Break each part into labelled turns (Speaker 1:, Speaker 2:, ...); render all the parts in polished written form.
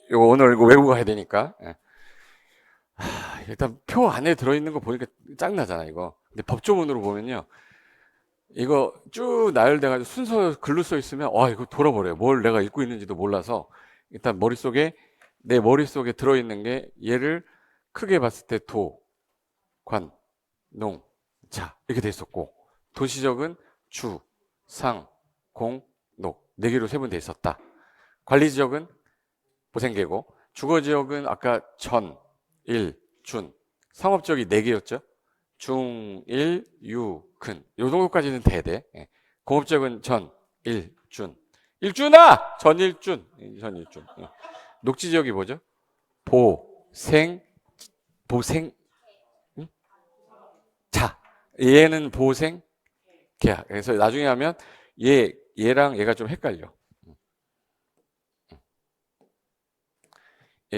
Speaker 1: 이거 오늘 이거 외우고 가야 되니까. 예. 일단 표 안에 들어있는 거 보니까 짱나잖아, 이거. 근데 법조문으로 보면요. 이거 쭉 나열돼가지고 순서 글로 써 있으면, 이거 돌아버려요. 뭘 내가 읽고 있는지도 몰라서. 일단 내 머릿속에 들어있는 게 얘를 크게 봤을 때 도, 관, 농, 자, 이렇게 돼 있었고, 도시적은 주, 상, 공, 녹. 네 개로 세분돼 있었다. 관리지역은 보생계고, 주거지역은 아까 전, 일, 준. 상업지역이 네 개였죠. 중, 일, 유, 근. 요 정도까지는 돼야. 예. 공업지역은 전, 일, 준. 일준아! 전일준. 전일준. 예. 녹지지역이 뭐죠? 보, 생, 보생, 응? 자. 얘는 보생, 개야. 그래서 나중에 하면 얘랑 얘가 좀 헷갈려.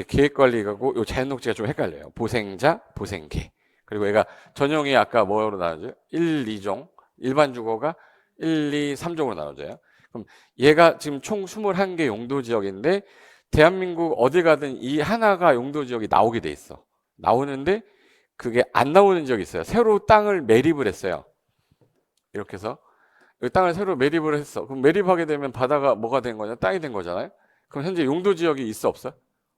Speaker 1: 계획관리가고 요 자연녹지가 좀 헷갈려요. 보생자, 보생계. 그리고 얘가 전형이 아까 뭐로 나눠져요? 1, 2종. 일반 주거가 1, 2, 3종으로 나눠져요. 그럼 얘가 지금 총 21개 용도 지역인데 대한민국 어디 가든 이 하나가 용도 지역이 나오게 돼 있어. 나오는데 그게 안 나오는 지역이 있어요. 새로 땅을 매립을 했어요. 이렇게 해서 이 땅을 새로 매립을 했어. 그럼 매립하게 되면 바다가 뭐가 된 거냐? 땅이 된 거잖아요. 그럼 현재 용도 지역이 있어 없어?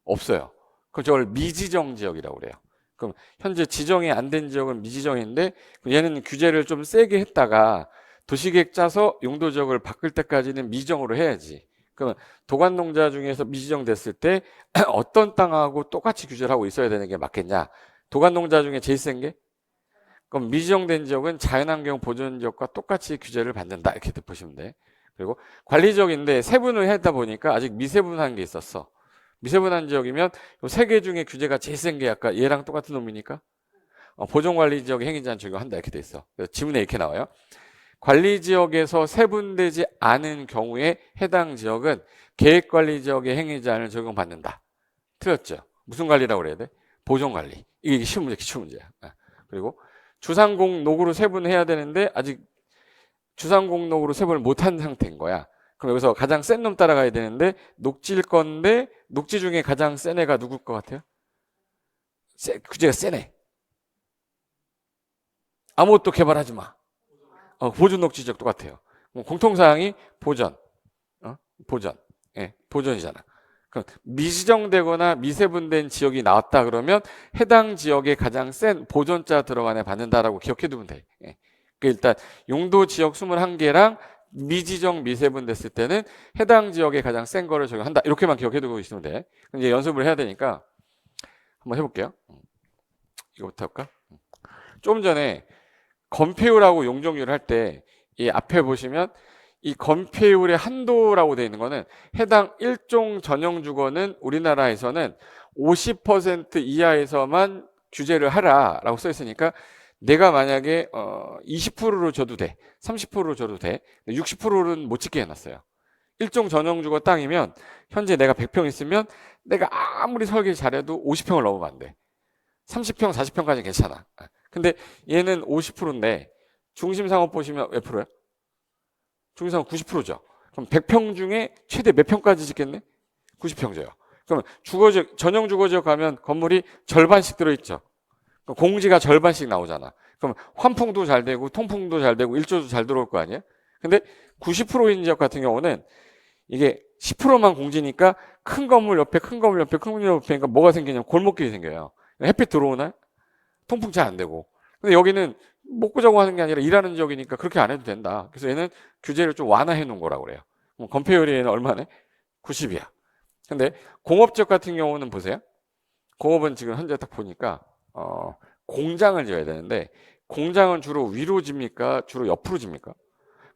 Speaker 1: 없어요. 그럼 저걸 미지정 지역이라고 그래요. 그럼 현재 지정이 안 된 지역은 미지정인데 얘는 규제를 좀 세게 했다가 도시계획 짜서 용도 지역을 바꿀 때까지는 미정으로 해야지. 그러면 도관농자 중에서 미지정 됐을 때 어떤 땅하고 똑같이 규제를 하고 있어야 되는 게 맞겠냐? 도관농자 중에 제일 센 게? 그럼 미지정된 지역은 자연환경 보존 지역과 똑같이 규제를 받는다. 이렇게 보시면 돼. 그리고 관리지역인데 세분을 했다 보니까 아직 미세분한 게 있었어. 미세분한 지역이면 세 개 중에 규제가 제일 센 게 아까 얘랑 똑같은 놈이니까 보존관리지역의 행위제한 적용한다 이렇게 돼 있어. 그래서 지문에 이렇게 나와요. 관리지역에서 세분되지 않은 경우에 해당 지역은 계획관리지역의 행위제한을 적용받는다. 틀렸죠? 무슨 관리라고 그래야 돼? 보존관리. 이게 쉬운 문제, 기출 문제야. 그리고 주상공록으로 세분해야 되는데 아직 주상공록으로 세분을 못한 상태인 거야. 그럼 여기서 가장 센 놈 따라가야 되는데 녹지일 건데 녹지 중에 가장 센 애가 누굴 것 같아요? 규제가 세네. 아무것도 개발하지 마. 보존 녹지 지역 똑같아요. 공통사항이 보전. 보전. 예, 보전이잖아. 그럼 미지정되거나 미세분된 지역이 나왔다 그러면 해당 지역에 가장 센 보존자 들어간에 받는다라고 기억해 두면 돼. 예. 일단 용도 지역 21개랑 미지정 미세분 됐을 때는 해당 지역에 가장 센 거를 적용한다. 이렇게만 기억해 두고 있으면 돼. 이제 연습을 해야 되니까 한번 해볼게요. 이거부터 할까? 좀 전에 건폐율하고 용적률 할 때 이 앞에 보시면 이 건폐율의 한도라고 되어 있는 거는 해당 일종 전용 주거는 우리나라에서는 50% 이하에서만 규제를 하라라고 써 있으니까 내가 만약에 20%로 줘도 돼. 30%로 줘도 돼. 60%는 못 짓게 해놨어요. 일종 전용주거 땅이면 현재 내가 100평 있으면 내가 아무리 설계 잘해도 50평을 넘으면 안 돼. 30평, 40평까지는 괜찮아. 근데 얘는 50%인데 중심상업 보시면 몇 프로야? 중심상업 90%죠. 그럼 100평 중에 최대 몇 평까지 짓겠네? 90평 줘요. 그러면 주거지역, 전용 주거지역 가면 건물이 절반씩 들어있죠. 공지가 절반씩 나오잖아. 그럼 환풍도 잘 되고 통풍도 잘 되고 일조도 잘 들어올 거 아니야? 근데 90%인 지역 같은 경우는 이게 10%만 공지니까 큰 건물 옆에 큰 건물 옆에 큰 건물 옆에니까 뭐가 생기냐면 골목길이 생겨요. 햇빛 들어오나? 통풍 잘 안 되고. 근데 여기는 먹고 자고 하는 게 아니라 일하는 지역이니까 그렇게 안 해도 된다. 그래서 얘는 규제를 좀 완화해 놓은 거라고 그래요. 건폐율이 얘는 얼마네? 90이야. 근데 공업지역 같은 경우는 보세요. 공업은 지금 현재 딱 보니까 공장을 지어야 되는데 공장은 주로 위로 집니까? 주로 옆으로 집니까?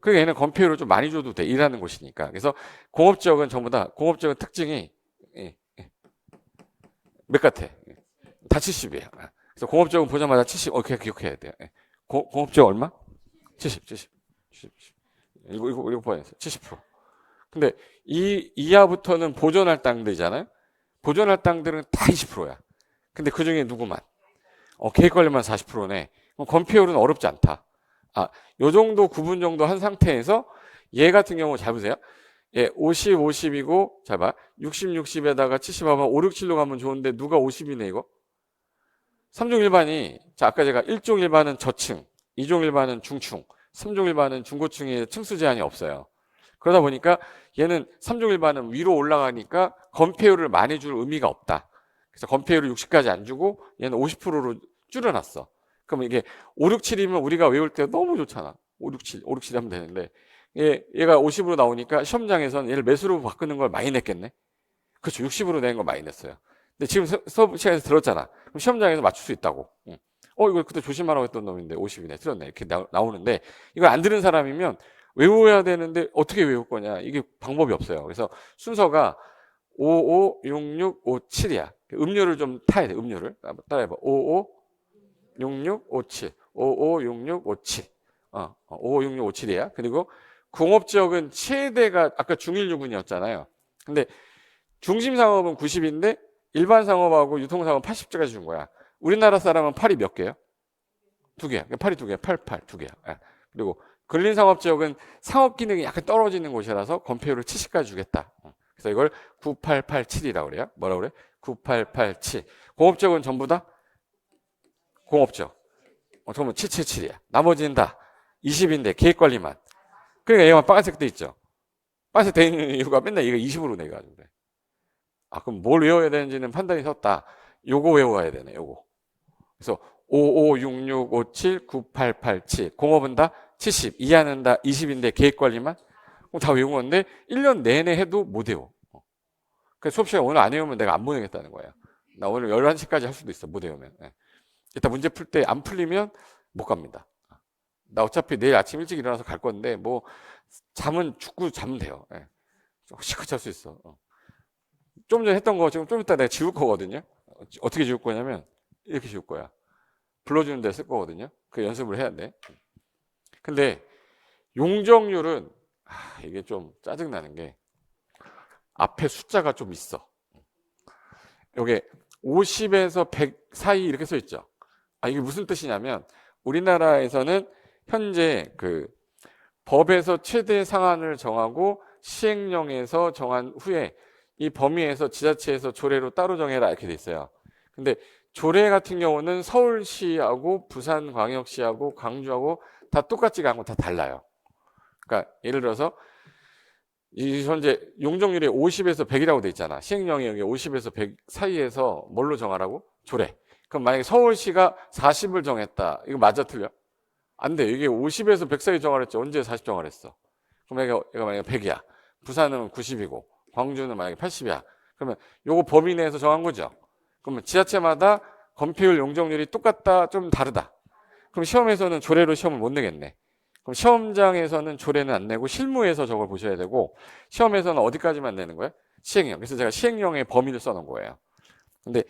Speaker 1: 그러니까 얘는 건폐율을 좀 많이 줘도 돼. 일하는 곳이니까. 그래서 공업지역은 전부 다 공업지역은 특징이 몇 같아? 다 70이에요. 그래서 공업지역은 보자마자 70. 그렇게 기억해야 돼요. 공업지역 얼마? 70. 이거 봐야죠. 70%. 근데 이 이하부터는 보존할 땅들이잖아요. 보존할 땅들은 다 20%야. 근데 그 중에 누구만? 계획관리만 40%네. 그럼 건폐율은 어렵지 않다. 요 정도 구분 정도 한 상태에서 얘 같은 경우 잘 보세요. 예, 50, 50이고, 잘 봐. 60, 60에다가 70 하면 5, 6, 7로 가면 좋은데 누가 50이네, 이거? 3종 일반이, 자, 아까 제가 1종 일반은 저층, 2종 일반은 중층, 3종 일반은 중고층에 층수 제한이 없어요. 그러다 보니까 얘는 3종 일반은 위로 올라가니까 건폐율을 많이 줄 의미가 없다. 그래서 건폐율을 60까지 안 주고 얘는 50%로 줄여놨어. 그럼 이게 5, 6, 7이면 우리가 외울 때 너무 좋잖아. 5, 6, 7, 5, 6, 7 하면 되는데 얘가 50으로 나오니까 시험장에서는 얘를 매수로 바꾸는 걸 많이 냈겠네. 그렇죠. 60으로 낸 거 많이 냈어요. 근데 지금 수업 시간에서 들었잖아. 그럼 시험장에서 맞출 수 있다고. 이거 그때 조심하라고 했던 놈인데 50이네. 틀렸네. 이렇게 나오는데 이걸 안 들은 사람이면 외워야 되는데 어떻게 외울 거냐. 이게 방법이 없어요. 그래서 순서가 55, 66, 57이야. 음료를 좀 타야 돼. 음료를. 따라해봐. 55, 66, 57. 55, 66, 57. 55, 66, 57이야. 그리고 공업지역은 최대가 아까 중일 유분이었잖아요. 근데 중심상업은 90인데 일반 상업하고 유통상업은 80까지 준 거야. 우리나라 사람은 8이 몇 개예요? 2개야. 8이 2개야. 88, 2개야. 그리고 근린상업지역은 상업 기능이 약간 떨어지는 곳이라서 건폐율을 70까지 주겠다. 그래서 이걸 9887이라고 그래요. 뭐라고 그래? 9887. 공업지역은 전부 다 공업지역. 그러면 777이야. 나머지는 다 20인데 계획관리만. 그러니까 얘만 빨간색 돼 있죠. 빨간색 돼 있는 이유가 맨날 얘가 20으로 내가지고 그래. 그럼 뭘 외워야 되는지는 판단이 섰다. 요거 외워야 되네, 요거. 그래서 556657 9887. 공업은 다 70. 이하는 다 20인데 계획관리만? 그럼 다 외운 건데 1년 내내 해도 못 외워. 그래서 수업 시간 오늘 안 외우면 내가 안 보내겠다는 거야. 나 오늘 11시까지 할 수도 있어, 못 외우면. 이따 문제 풀 때 안 풀리면 못 갑니다. 나 어차피 내일 아침 일찍 일어나서 갈 건데 뭐 잠은 죽고 자면 돼요. 시컷 잘 수 있어. 좀 전에 했던 거 지금 좀 이따 내가 지울 거거든요. 어떻게 지울 거냐면 이렇게 지울 거야. 불러주는 데 쓸 거거든요. 그 연습을 해야 돼. 근데 용적률은 이게 좀 짜증나는 게 앞에 숫자가 좀 있어. 여기 50에서 100 사이 이렇게 써 있죠. 이게 무슨 뜻이냐면 우리나라에서는 현재 그 법에서 최대 상한을 정하고 시행령에서 정한 후에 이 범위에서 지자체에서 조례로 따로 정해라 이렇게 돼 있어요. 근데 조례 같은 경우는 서울시하고 부산광역시하고 광주하고 다 똑같지가 않고 다 달라요. 그러니까 예를 들어서 이 현재 용적률이 50에서 100이라고 돼 있잖아. 시행령이 여기 50에서 100 사이에서 뭘로 정하라고? 조례. 그럼 만약에 서울시가 40을 정했다. 이거 맞아 틀려? 안 돼. 이게 50에서 100 사이 정하랬지. 언제 40 정하랬어? 그럼 얘가 만약에 100이야. 부산은 90이고 광주는 만약에 80이야. 그러면 요거 범위 내에서 정한 거죠. 그러면 지자체마다 건폐율 용적률이 똑같다, 좀 다르다. 그럼 시험에서는 조례로 시험을 못 내겠네. 그럼 시험장에서는 조례는 안 내고 실무에서 저걸 보셔야 되고 시험에서는 어디까지만 내는 거예요? 시행령. 그래서 제가 시행령의 범위를 써놓은 거예요. 근데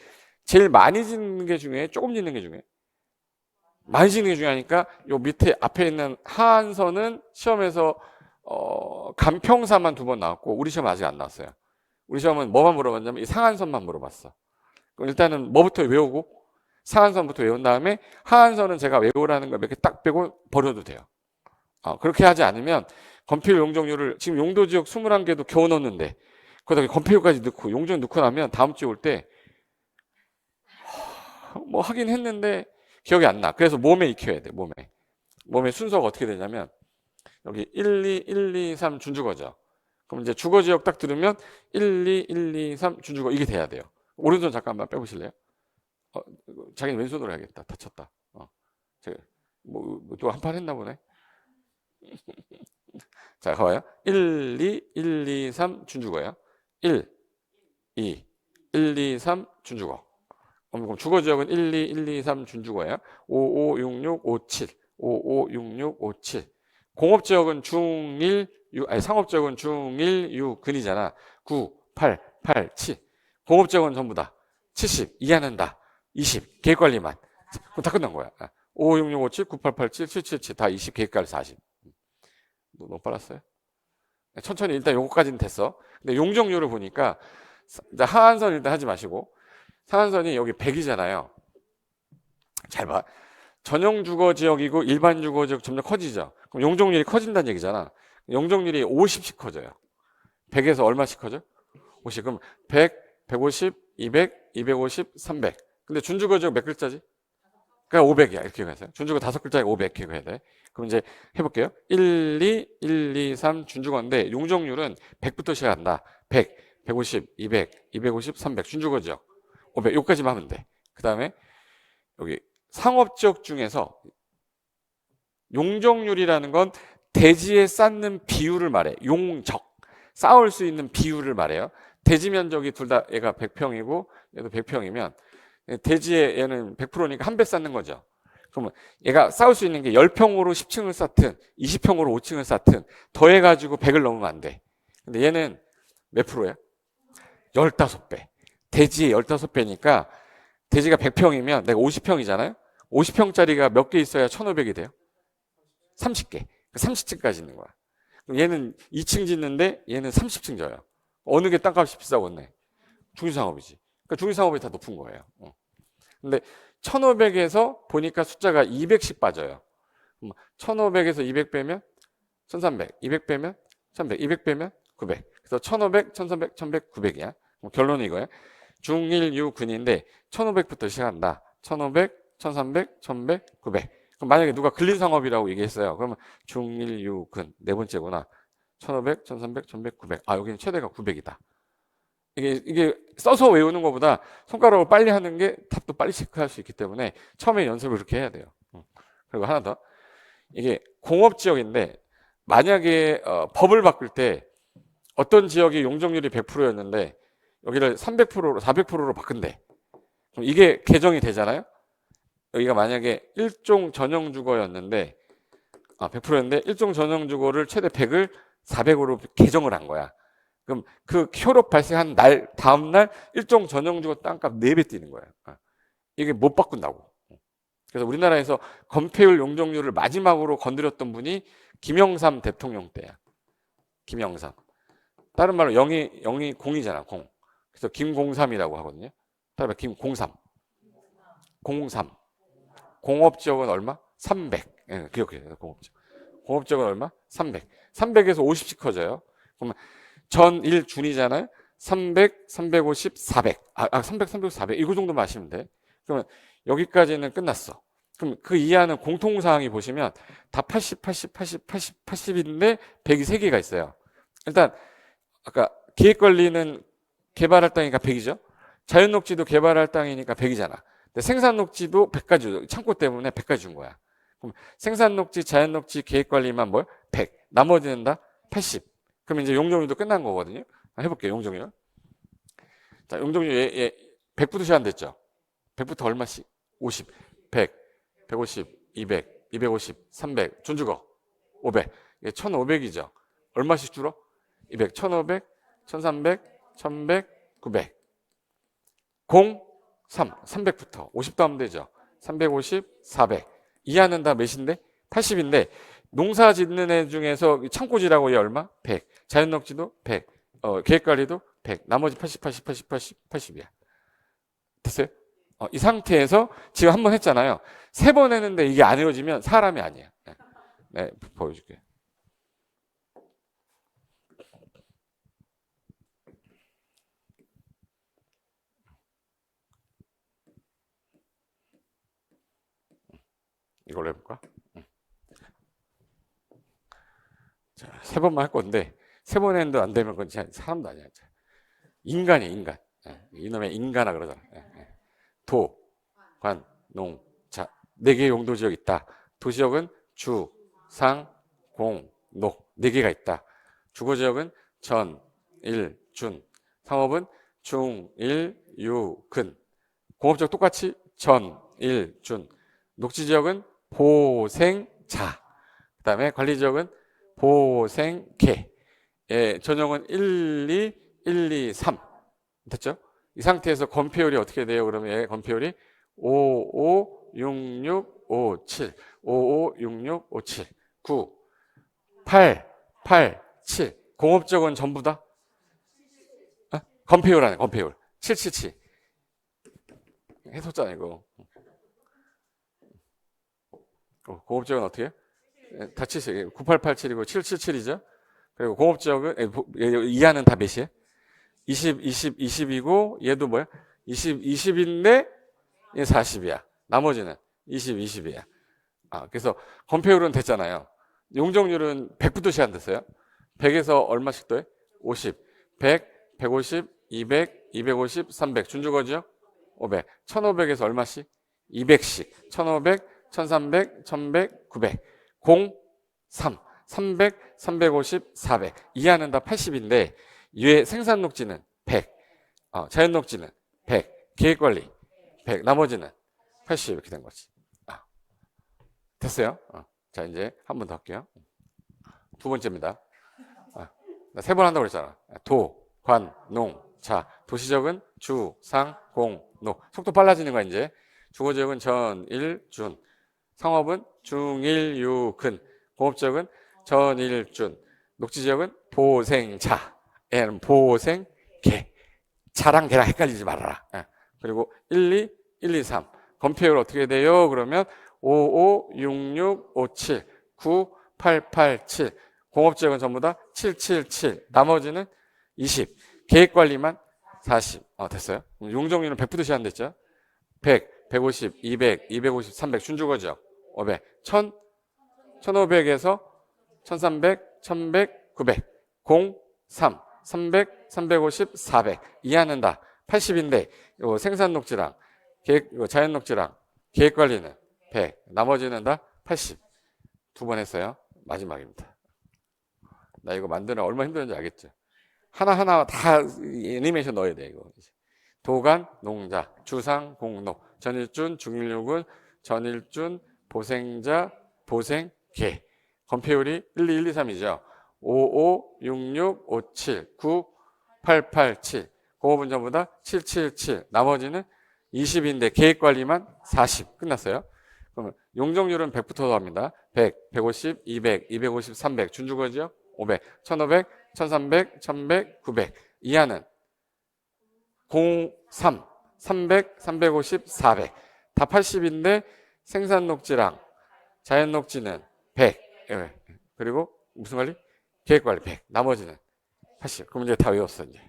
Speaker 1: 제일 많이 짓는 게 중요해? 조금 짓는 게 중요해? 많이 짓는 게 중요하니까 요 밑에 앞에 있는 하한선은 시험에서 간평사만 2번 나왔고 우리 시험 아직 안 나왔어요. 우리 시험은 뭐만 물어봤냐면 이 상한선만 물어봤어. 그럼 일단은 뭐부터 외우고 상한선부터 외운 다음에 하한선은 제가 외우라는 거 몇 개 딱 빼고 버려도 돼요. 그렇게 하지 않으면 건폐율 용적률을 지금 용도지역 21개도 겨우 넣었는데 거기다가 건폐율까지 넣고 용적 넣고 나면 다음 주에 올 때 뭐 하긴 했는데 기억이 안 나. 그래서 몸에 익혀야 돼. 몸의 순서가 어떻게 되냐면 여기 1, 2, 1, 2, 3 준주거죠. 그럼 이제 주거지역 딱 들으면 1, 2, 1, 2, 3 준주거 이게 돼야 돼요. 오른손 잠깐만 빼보실래요? 자기는 왼손으로 해야겠다. 다쳤다. 또 한 판 했나 보네. 자, 가봐요. 1, 2, 1, 2, 3 준주거예요. 1, 2, 1, 2, 3 준주거. 그럼 주거지역은 1, 2, 1, 2, 3 준주거예요. 5, 5, 6, 6, 5, 7. 5, 5, 6, 6, 5, 7. 공업지역은 중1, 6, 상업지역은 중1, 6, 근이잖아. 9, 8, 8, 7. 공업지역은 전부 다 70, 이하는 다 20, 계획관리만. 그럼 다 끝난 거야. 5, 6, 6, 5, 7, 9, 8, 8, 7, 7, 7, 7. 다 20, 계획관리 40. 너무 빨랐어요? 천천히 일단 요거까지는 됐어. 근데 용적률을 보니까 하한선 일단 하지 마시고 상한선이 여기 100이잖아요. 잘 봐. 전용 주거 지역이고 일반 주거 지역 점점 커지죠. 그럼 용적률이 커진다는 얘기잖아. 용적률이 50씩 커져요. 100에서 얼마씩 커져? 50. 그럼 100, 150, 200, 250, 300. 근데 준주거지역 몇 글자지? 그러니까 500이야. 이렇게 가세요. 준주거 5글자에 500 이렇게 가야 돼. 그럼 이제 해볼게요. 1, 2, 1, 2, 3 준주거인데 용적률은 100부터 시작한다. 100, 150, 200, 250, 300 준주거지역 500 여기까지만 하면 돼. 그 다음에 여기 상업지역 중에서 용적률이라는 건 대지에 쌓는 비율을 말해. 용적. 쌓을 수 있는 비율을 말해요. 대지 면적이 둘 다 얘가 100평이고 얘도 100평이면 대지에 얘는 100%니까 한 배 쌓는 거죠. 그러면 얘가 쌓을 수 있는 게 10평으로 10층을 쌓든 20평으로 5층을 쌓든 더해가지고 100을 넘으면 안 돼. 근데 얘는 몇 프로야? 15배. 대지의 15배니까 대지가 100평이면 내가 50평이잖아요. 50평짜리가 몇 개 있어야 1500이 돼요? 30개. 30층까지 있는 거야. 그럼 얘는 2층 짓는데 얘는 30층 져요. 어느 게 땅값이 비싸겠네? 중위상업이지. 그러니까 중위상업이 다 높은 거예요. 근데 1500에서 보니까 숫자가 200씩 빠져요. 1500에서 200 빼면 1300, 200 빼면 1100, 200 빼면 900. 그래서 1500, 1300, 1100, 900이야. 결론은 이거예요. 중일유근인데 1500부터 시작한다. 1500, 1300, 1100, 900. 그럼 만약에 누가 근린상업이라고 얘기했어요. 그러면 중일유근 네 번째구나. 1500, 1300, 1100, 900. 아, 여기는 최대가 900이다. 이게 써서 외우는 것보다 손가락으로 빨리 하는 게 답도 빨리 체크할 수 있기 때문에 처음에 연습을 그렇게 해야 돼요. 그리고 하나 더. 이게 공업지역인데 만약에 법을 바꿀 때 어떤 지역이 용적률이 100%였는데 여기를 300%로 400%로 바꾼대. 그럼 이게 개정이 되잖아요. 여기가 만약에 일종 전용주거였는데 100%였는데 일종 전용주거를 최대 100을 400으로 개정을 한 거야. 그럼 그 효력 발생한 날 다음 날 일종 전용주거 땅값 4배 뛰는 거예요. 이게 못 바꾼다고. 그래서 우리나라에서 건폐율 용적률을 마지막으로 건드렸던 분이 김영삼 대통령 때야. 김영삼. 다른 말로 0이 0이잖아. 0. 그래서 김공삼이라고 하거든요. 다른 말 김공삼. 03. 공업지역은 얼마? 300. 예, 기억해요. 공업지역. 공업지역은 얼마? 300. 300에서 50씩 커져요. 그러면 전 1준이잖아요. 300, 350, 400. 300, 300, 400. 이거 정도만 아시면 돼. 그러면 여기까지는 끝났어. 그럼 그 이하는 공통사항이 보시면 다 80, 80, 80, 80, 80인데 100이 3개가 있어요. 일단 아까 기획관리는 개발할 땅이니까 100이죠. 자연녹지도 개발할 땅이니까 100이잖아. 근데 생산녹지도 100까지 창고 때문에 100까지 준 거야. 그럼 생산녹지, 자연녹지, 계획관리만 뭘? 100. 나머지는 다 80. 그럼 이제 용적률도 끝난 거거든요. 해볼게요. 용적률. 자, 용적률 100부터 시작됐죠. 100부터 얼마씩? 50, 100, 150, 200, 250, 300. 준주거 500. 이게 1500이죠. 얼마씩 줄어? 200, 1500, 1300, 1100, 900. 0, 3, 300부터 50도 하면 되죠. 350, 400. 이하는 다 몇인데? 80인데 농사 짓는 애 중에서 창고지라고 얘 얼마? 100. 자연녹지도 100. 계획관리도 100. 나머지 80, 80, 80, 80, 80이야. 됐어요? 이 상태에서 지금 한 번 했잖아요. 3번 했는데 이게 안 이루어지면 사람이 아니야. 네, 보여줄게요. 이걸로 해볼까? 자, 3번만 할 건데 3번 했는데 안 되면 그건 진짜 사람도 아니야. 인간이야, 인간. 이놈의 인간아 그러잖아. 도, 관, 농, 자, 4개의 용도지역이 있다. 도시역은 주, 상, 공, 녹 4개가 있다. 주거지역은 전, 일, 준. 상업은 중, 일, 유, 근. 공업지역 똑같이 전, 일, 준. 녹지지역은 보생, 자. 그 다음에 관리지역은 보생, 개. 예, 전형은 1, 2, 1, 2, 3. 됐죠? 이 상태에서 건폐율이 어떻게 돼요? 그러면 얘 건폐율이 5, 5, 6, 6, 5, 7. 5, 5, 6, 6, 5, 7. 9, 8, 8, 7. 공업적은 전부 다? 건폐율 아니야, 건폐율. 7, 7, 7. 해줬잖아, 이거. 공업적은 어떻게 해요? 다 7, 9887이고 777이죠? 그리고 공업지역은 이하는 다 몇이에요? 20이고 얘도 뭐야? 20인데 얘 40이야. 나머지는 20이야. 그래서 건폐율은 됐잖아요. 용적률은 100부터 시작됐어요. 100에서 얼마씩 더해? 50, 100, 150, 200, 250, 300. 준주거지요? 500. 1500에서 얼마씩? 200씩. 1500, 1300, 1100, 900. 0, 3, 300, 350, 400. 이하는 다 80인데 얘 생산 녹지는 100. 자연 녹지는 100. 계획관리 100. 나머지는 80 이렇게 된 거지. 됐어요? 자, 이제 한 번 더 할게요. 두 번째입니다. 세 번 한다고 그랬잖아. 도, 관, 농, 자. 도시적은 주, 상, 공, 노. 속도 빨라지는 거야, 이제. 주거지역은 전, 일, 준. 상업은 중, 일, 유, 근. 공업지역은 전, 일, 준. 녹지지역은 보생, 자. 얘는 보생, 개. 자랑, 개랑 헷갈리지 말아라. 그리고 1, 2, 3. 건폐율 어떻게 돼요? 그러면 5, 5, 6, 6, 5, 7, 9, 8, 8, 7. 공업지역은 전부 다 7, 7, 7. 나머지는 20. 계획관리만 40. 됐어요? 용적률은 100부터 시작됐죠? 100, 150, 200, 250, 300. 준주거지역 500. 1000, 1500에서 1300, 1100, 900. 0, 3, 300, 350, 400. 이하는 다 80인데 생산 녹지랑 자연 녹지랑 계획관리는 100. 나머지는 다 80. 두 번 했어요. 마지막입니다. 나 이거 만드는 얼마나 힘들었는지 알겠죠? 하나하나 다 애니메이션 넣어야 돼, 이거. 도간, 농자, 주상, 공로, 전일준, 중일육은, 전일준, 보생자, 보생, 개. 건폐율이 1, 2, 1, 2, 3이죠. 5, 5, 6, 6, 5, 7, 9, 8, 8, 7. 공업은 전부 다 7, 7, 7. 나머지는 20인데 계획관리만 40. 끝났어요. 그러면 용적률은 100부터 더합니다. 100, 150, 200, 250, 300. 준주거지요? 500, 1500, 1300, 1100, 900. 이하는 0, 3, 300, 350, 400. 다 80인데 생산 녹지랑 자연 녹지는 100. 그리고 무슨 관리? 계획 관리 100. 나머지는 80. 그럼 이제 다 외웠어, 이제.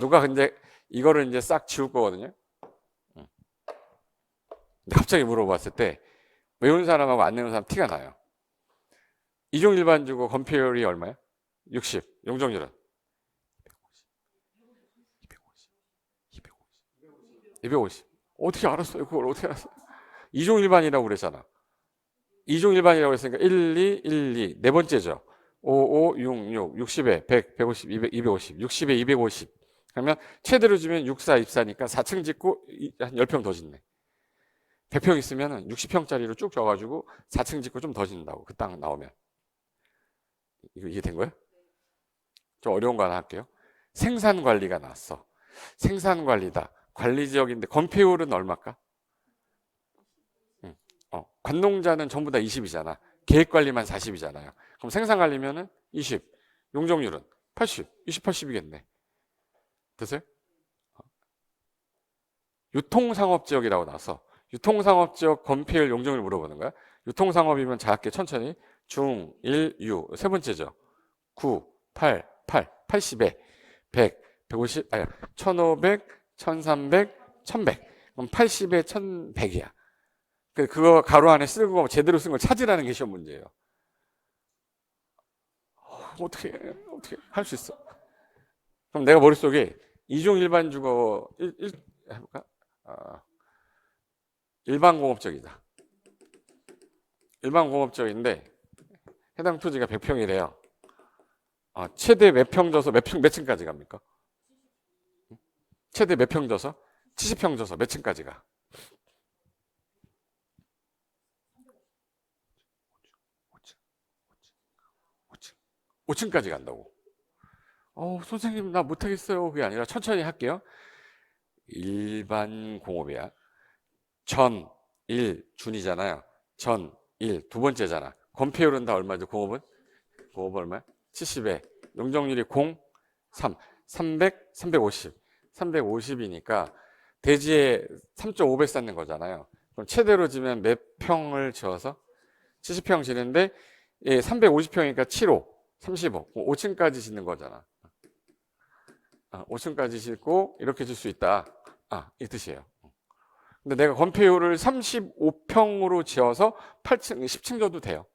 Speaker 1: 누가 근데 이거를 이제 싹 지울 거거든요. 근데 갑자기 물어봤을 때 외우는 사람하고 안 외우는 사람 티가 나요. 이종 일반주거 건폐율이 얼마야? 60. 용적률은 250. 어떻게 알았어요? 그걸 어떻게 알았어요? 이종 일반이라고 그랬잖아. 이종 일반이라고 했으니까 1, 2, 1, 2. 네 번째죠. 5, 5, 6, 6. 60에 100, 150, 200, 250. 60에 250. 그러면 최대로 주면 64, 24니까 4층 짓고 한 10평 더 짓네. 100평 있으면 60평짜리로 쭉 줘가지고 4층 짓고 좀 더 짓는다고. 그 땅 나오면. 이거 이해된 거예요? 좀 어려운 거 하나 할게요. 생산관리가 나왔어. 생산관리다. 관리지역인데 건폐율은 얼마일까? 관농자는 전부 다 20이잖아. 계획관리만 40이잖아요. 그럼 생산관리면은 20. 용적률은 80. 20, 80이겠네. 됐어요? 유통상업지역이라고 나와서 유통상업지역 건폐율 용적률 물어보는 거야. 유통상업이면 작게 천천히 중, 1, 유. 세 번째죠. 9, 8, 8, 80에 100, 150, 1500, 1300, 1100. 그럼 80에 1100이야. 그거 가로 안에 쓰고 거 제대로 쓴 걸 찾으라는 게 시험 문제예요. 어떻게 할 수 있어? 그럼 내가 머릿속에 이종 일반 주거 해볼까? 일반 공업적이다. 일반 공업적인데 해당 토지가 100평이래요. 최대 몇 평 져서 몇 층까지 갑니까? 최대 몇 평 져서? 70평 져서 몇 층까지 가? 5층까지 간다고. 선생님 나 못하겠어요. 그게 아니라 천천히 할게요. 일반 공업이야. 전, 일, 준이잖아요. 전, 일, 두 번째잖아. 건폐율은 다 얼마죠? 공업은? 공업 얼마야? 70에 용적률이 0, 3, 300, 350. 350이니까 대지에 3.5배 쌓는 거잖아요. 그럼 최대로 지면 몇 평을 지어서? 70평 지는데 350평이니까 7호. 35. 5층까지 짓는 거잖아. 5층까지 짓고 이렇게 질 수 있다. 이 뜻이에요. 근데 내가 건폐율을 35평으로 지어서 8층, 10층 줘도 돼요.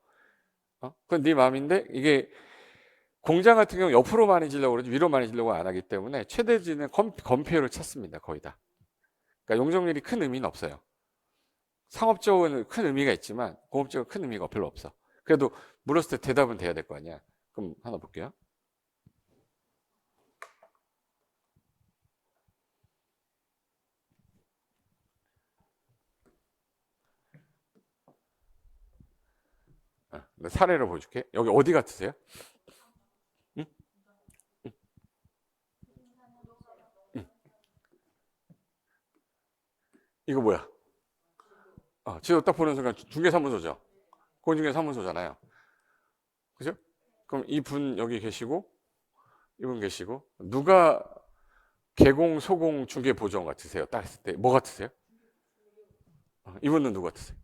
Speaker 1: 그건 네 마음인데 이게 공장 같은 경우 옆으로 많이 지려고 그러지 위로 많이 지려고 안 하기 때문에 최대지는 건폐율을 찾습니다. 거의 다. 그러니까 용적률이 큰 의미는 없어요. 상업적으로는 큰 의미가 있지만 공업적으로 큰 의미가 별로 없어. 그래도 물었을 때 대답은 돼야 될 거 아니야. 그럼 하나 볼게요. 사례로 보여줄게. 여기 어디 같으세요? 응? 응. 이거 뭐야? 지도 딱 보는 순간 중개사무소죠. 공인중개사무소잖아요. 그죠? 그럼 이분 여기 계시고 이분 계시고 누가 개공, 소공, 중개, 보조원 같으세요? 딱 했을 때 뭐 같으세요? 이분은 누구 같으세요?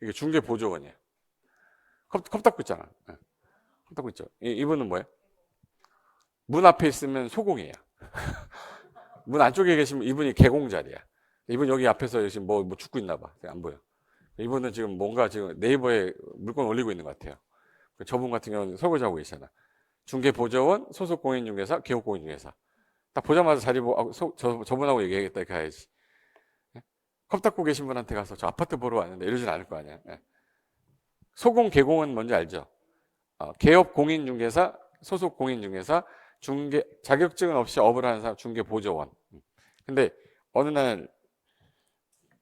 Speaker 1: 이게 중개 보조원이에요. 컵 닫고 있잖아. 컵 닫고 있죠. 이분은 뭐예요? 문 앞에 있으면 소공이에요. 문 안쪽에 계시면 이분이 개공 자리야. 이분 여기 앞에서 지금 뭐 죽고 있나 봐. 안 보여. 이분은 지금 뭔가 지금 네이버에 물건 올리고 있는 것 같아요. 저분 같은 경우는 설거지하고 계시잖아. 중개보조원, 소속공인중개사, 개업공인중개사. 딱 보자마자 자리 저분하고 얘기하겠다 이렇게 가야지. 컵 닫고 계신 분한테 가서 저 아파트 보러 왔는데 이러진 않을 거 아니야. 소공, 개공은 뭔지 알죠? 개업공인중개사, 소속공인중개사, 중개 자격증은 없이 업을 하는 사람 중개보조원. 근데 어느 날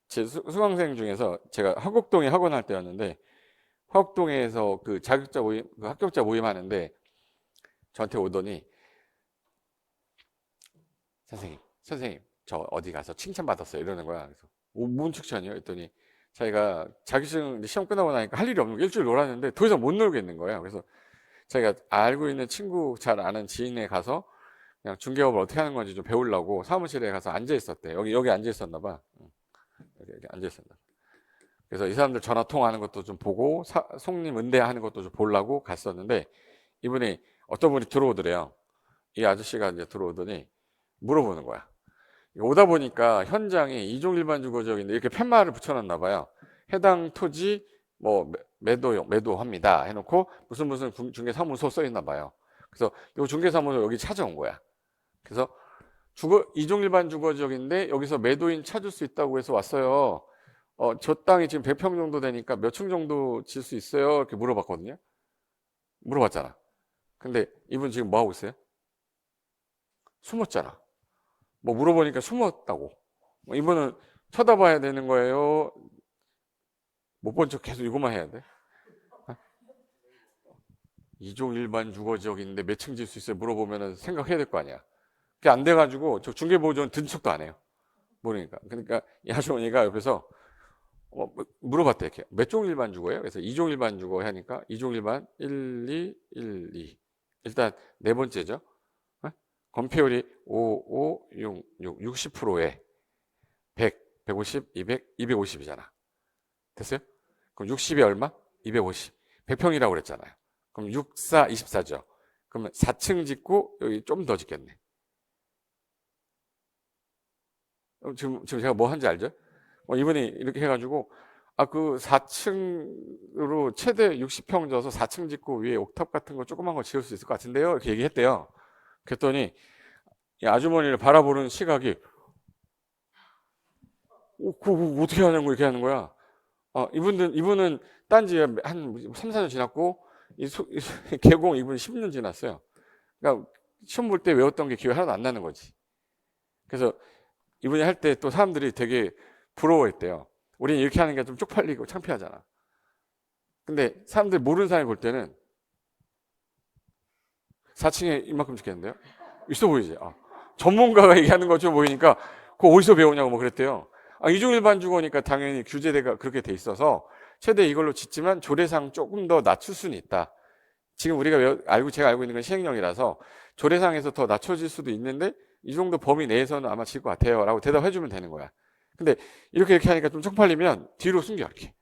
Speaker 1: 제 수강생 중에서 제가 화곡동에 학원할 때였는데 화곡동에서 그 자격자 모임, 그 합격자 모임 하는데 저한테 오더니 선생님 저 어디 가서 칭찬받았어요 이러는 거야. 그래서 뭔 칭찬이요? 했더니 자기가 자격증 시험 끝나고 나니까 할 일이 없는 거 일주일 놀았는데 더 이상 못 놀겠는 거예요. 그래서 자기가 알고 있는 친구 잘 아는 지인에 가서 그냥 중개업을 어떻게 하는 건지 좀 배우려고 사무실에 가서 앉아 있었대. 여기 앉아 있었나 봐. 여기 앉아 있었나. 그래서 이 사람들 전화 통화하는 것도 좀 보고 송림 응대하는 것도 좀 보려고 갔었는데 이분이 어떤 분이 들어오더래요. 이 아저씨가 이제 들어오더니 물어보는 거야. 오다 보니까 현장에 이종 일반 주거지역인데 이렇게 팻말을 붙여놨나 봐요. 해당 토지 뭐 매도합니다 해놓고 무슨 중개사무소 써 있나 봐요. 그래서 이 중개사무소 여기 찾아온 거야. 그래서 이종 일반 주거지역인데 여기서 매도인 찾을 수 있다고 해서 왔어요. 저 땅이 지금 100평 정도 되니까 몇 층 정도 질 수 있어요? 이렇게 물어봤거든요. 물어봤잖아. 근데 이분 지금 뭐 하고 있어요? 숨었잖아. 뭐 물어보니까 숨었다고. 이분은 쳐다봐야 되는 거예요? 못 본 척 계속 이것만 해야 돼? 이종 일반 주거지역인데 몇 층 질 수 있어요? 물어보면 생각해야 될 거 아니야. 그게 안 돼가지고 저 중개보조원 듣는 척도 안 해요. 모르니까. 그러니까 이 아주머니가 옆에서 물어봤대. 이렇게 몇 종 일반 주거예요? 그래서 2종 일반 주거 하니까 2종 일반 1, 2, 1, 2. 일단 네 번째죠. 건폐율이 5, 5, 6, 6, 60%에 100, 150, 200, 250이잖아. 됐어요? 그럼 60이 얼마? 250. 100평이라고 그랬잖아요. 그럼 6, 4, 24죠. 그러면 4층 짓고 여기 좀 더 짓겠네. 지금 제가 뭐 한지 알죠? 이분이 이렇게 해가지고 그 4층으로 최대 60평 져서 4층 짓고 위에 옥탑 같은 거 조그만 거 지을 수 있을 것 같은데요? 이렇게 얘기했대요. 그랬더니 이 아주머니를 바라보는 시각이 그거 어떻게 하냐고 이렇게 하는 거야. 이분은 딴지 한 3, 4년 지났고 개공 이분 10년 지났어요. 그러니까 시험 볼 때 외웠던 게 기억이 하나도 안 나는 거지. 그래서 이분이 할 때 또 사람들이 되게 부러워했대요. 우리는 이렇게 하는 게 좀 쪽팔리고 창피하잖아. 근데 사람들이 모르는 사람이 볼 때는 4층에 이만큼 짓겠는데요? 있어 보이지? 전문가가 얘기하는 것처럼 보이니까 그거 어디서 배우냐고 뭐 그랬대요. 이종 일반 주거니까 당연히 규제대가 그렇게 돼 있어서 최대 이걸로 짓지만 조례상 조금 더 낮출 수는 있다. 지금 우리가 제가 알고 있는 건 시행령이라서 조례상에서 더 낮춰질 수도 있는데 이 정도 범위 내에서는 아마 질 것 같아요 라고 대답해 주면 되는 거야. 근데 이렇게 하니까 좀 쪽팔리면 뒤로 숨겨 이렇게.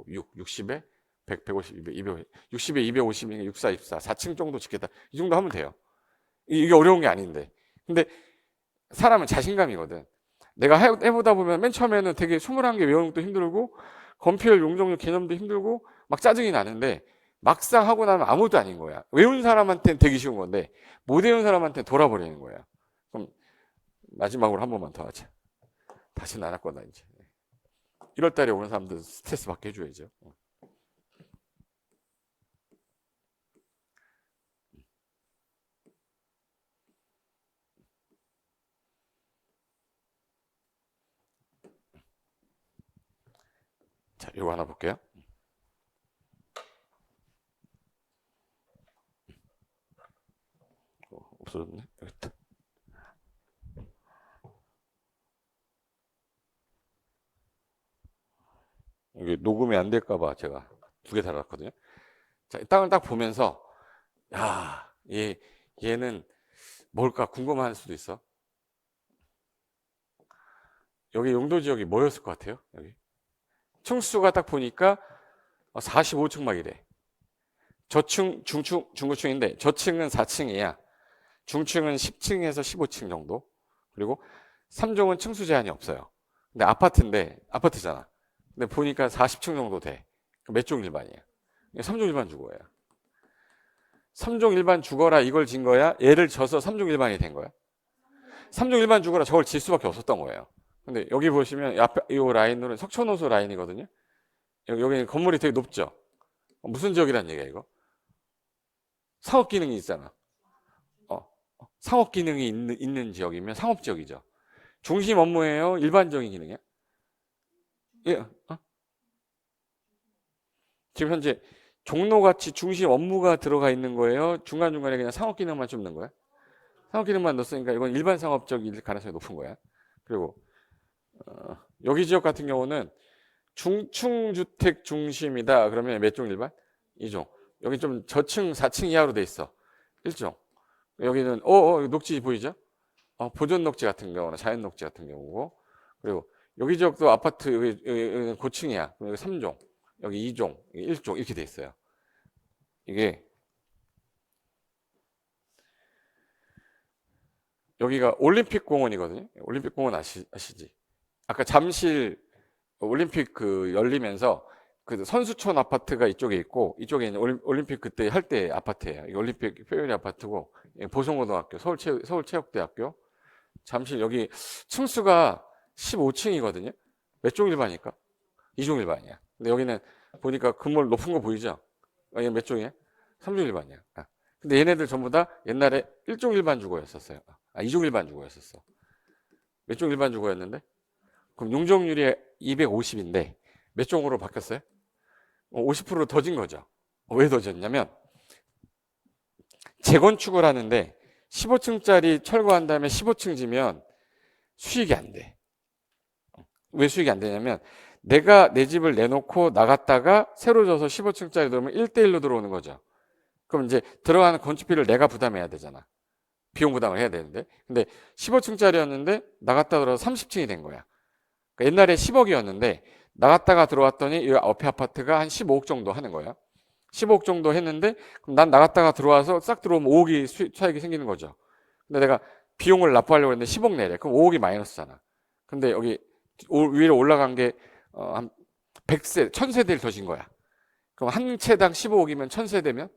Speaker 1: 6, 60에 100, 150, 200, 250, 60에 250이니까 64, 24, 4층 정도 짓겠다. 이 정도 하면 돼요. 이게 어려운 게 아닌데. 근데 사람은 자신감이거든. 내가 해보다 보면 맨 처음에는 되게 21개 외우는 것도 힘들고 건폐율, 용적률 개념도 힘들고 막 짜증이 나는데 막상 하고 나면 아무것도 아닌 거야. 외운 사람한테는 되게 쉬운 건데 못 외운 사람한테는 돌아버리는 거야. 그럼 마지막으로 한 번만 더 하자. 다시는 안 할 거다 이제. 1월 달에 오는 사람들 스트레스 받게 해줘야죠. 자, 이거 하나 볼게요. 없어졌네. 여기 있다. 이게 녹음이 안 될까봐 제가 2개 달았거든요. 자, 이 땅을 딱 보면서, 야, 얘는 뭘까 궁금할 수도 있어. 여기 용도 지역이 뭐였을 것 같아요? 여기. 층수가 딱 보니까 45층 막 이래. 저층, 중층, 중고층인데 저층은 4층이야. 중층은 10층에서 15층 정도. 그리고 3종은 층수 제한이 없어요. 근데 아파트잖아. 근데 보니까 40층 정도 돼. 몇 종 일반이야? 3종 일반 주거야. 3종 일반 주거라 이걸 진 거야? 얘를 져서 3종 일반이 된 거야? 3종 일반 주거라 저걸 질 수밖에 없었던 거예요. 근데 여기 보시면 앞에 이 라인으로는 석촌호수 라인이거든요. 여기는 건물이 되게 높죠. 무슨 지역이란 얘기야 이거? 상업 기능이 있잖아. 상업 기능이 있는 지역이면 상업 지역이죠. 중심 업무예요? 일반적인 기능이야? 예. 지금 현재 종로같이 중심 업무가 들어가 있는 거예요? 중간중간에 그냥 상업 기능만 좀 넣은 거야? 상업 기능만 넣었으니까 이건 일반 상업적일 가능성이 높은 거야. 그리고 여기 지역 같은 경우는 중층 주택 중심이다. 그러면 몇 종 일반? 2종. 여기 좀 저층 4층 이하로 돼 있어. 1종. 여기는 녹지 보이죠? 보존 녹지 같은 경우는 자연 녹지 같은 경우고. 그리고 여기 지역도 아파트 여기 고층이야. 여기 3종. 여기 2종, 1종 이렇게 돼 있어요. 이게 여기가 올림픽 공원이거든요. 올림픽 공원 아시지? 아까 잠실 올림픽 그 열리면서 그 선수촌 아파트가 이쪽에 있고 이쪽에 이제 올림픽 그때 할 때 아파트예요. 이 올림픽 표현이 아파트고 보성고등학교, 서울체육대학교, 잠실 여기 층수가 15층이거든요. 몇 종 일반일까? 2종 일반이야. 근데 여기는 보니까 건물 높은 거 보이죠? 얘 몇 종이야? 3종 일반이야. 근데 얘네들 전부 다 옛날에 1종 일반 주거였었어요. 2종 일반 주거였었어. 몇 종 일반 주거였는데? 그럼 용적률이 250인데 몇 종으로 바뀌었어요? 50% 더 진 거죠. 왜 더 졌냐면 재건축을 하는데 15층짜리 철거한 다음에 15층 지면 수익이 안 돼. 왜 수익이 안 되냐면 내가 내 집을 내놓고 나갔다가 새로 져서 15층짜리 들어오면 1대1로 들어오는 거죠. 그럼 이제 들어가는 건축비를 내가 부담해야 되잖아. 비용 부담을 해야 되는데. 근데 15층짜리였는데 나갔다 들어서 30층이 된 거야. 그러니까 옛날에 10억이었는데 나갔다가 들어왔더니 이 옆에 아파트가 한 15억 정도 하는 거야. 15억 정도 했는데 그럼 난 나갔다가 들어와서 싹 들어오면 5억이 차익이 생기는 거죠. 근데 내가 비용을 납부하려고 했는데 10억 내래. 그럼 5억이 마이너스잖아. 근데 여기 위로 올라간 게 한 100세, 1000세대를 더 진 거야. 그럼 한 채당 15억이면 1000세대면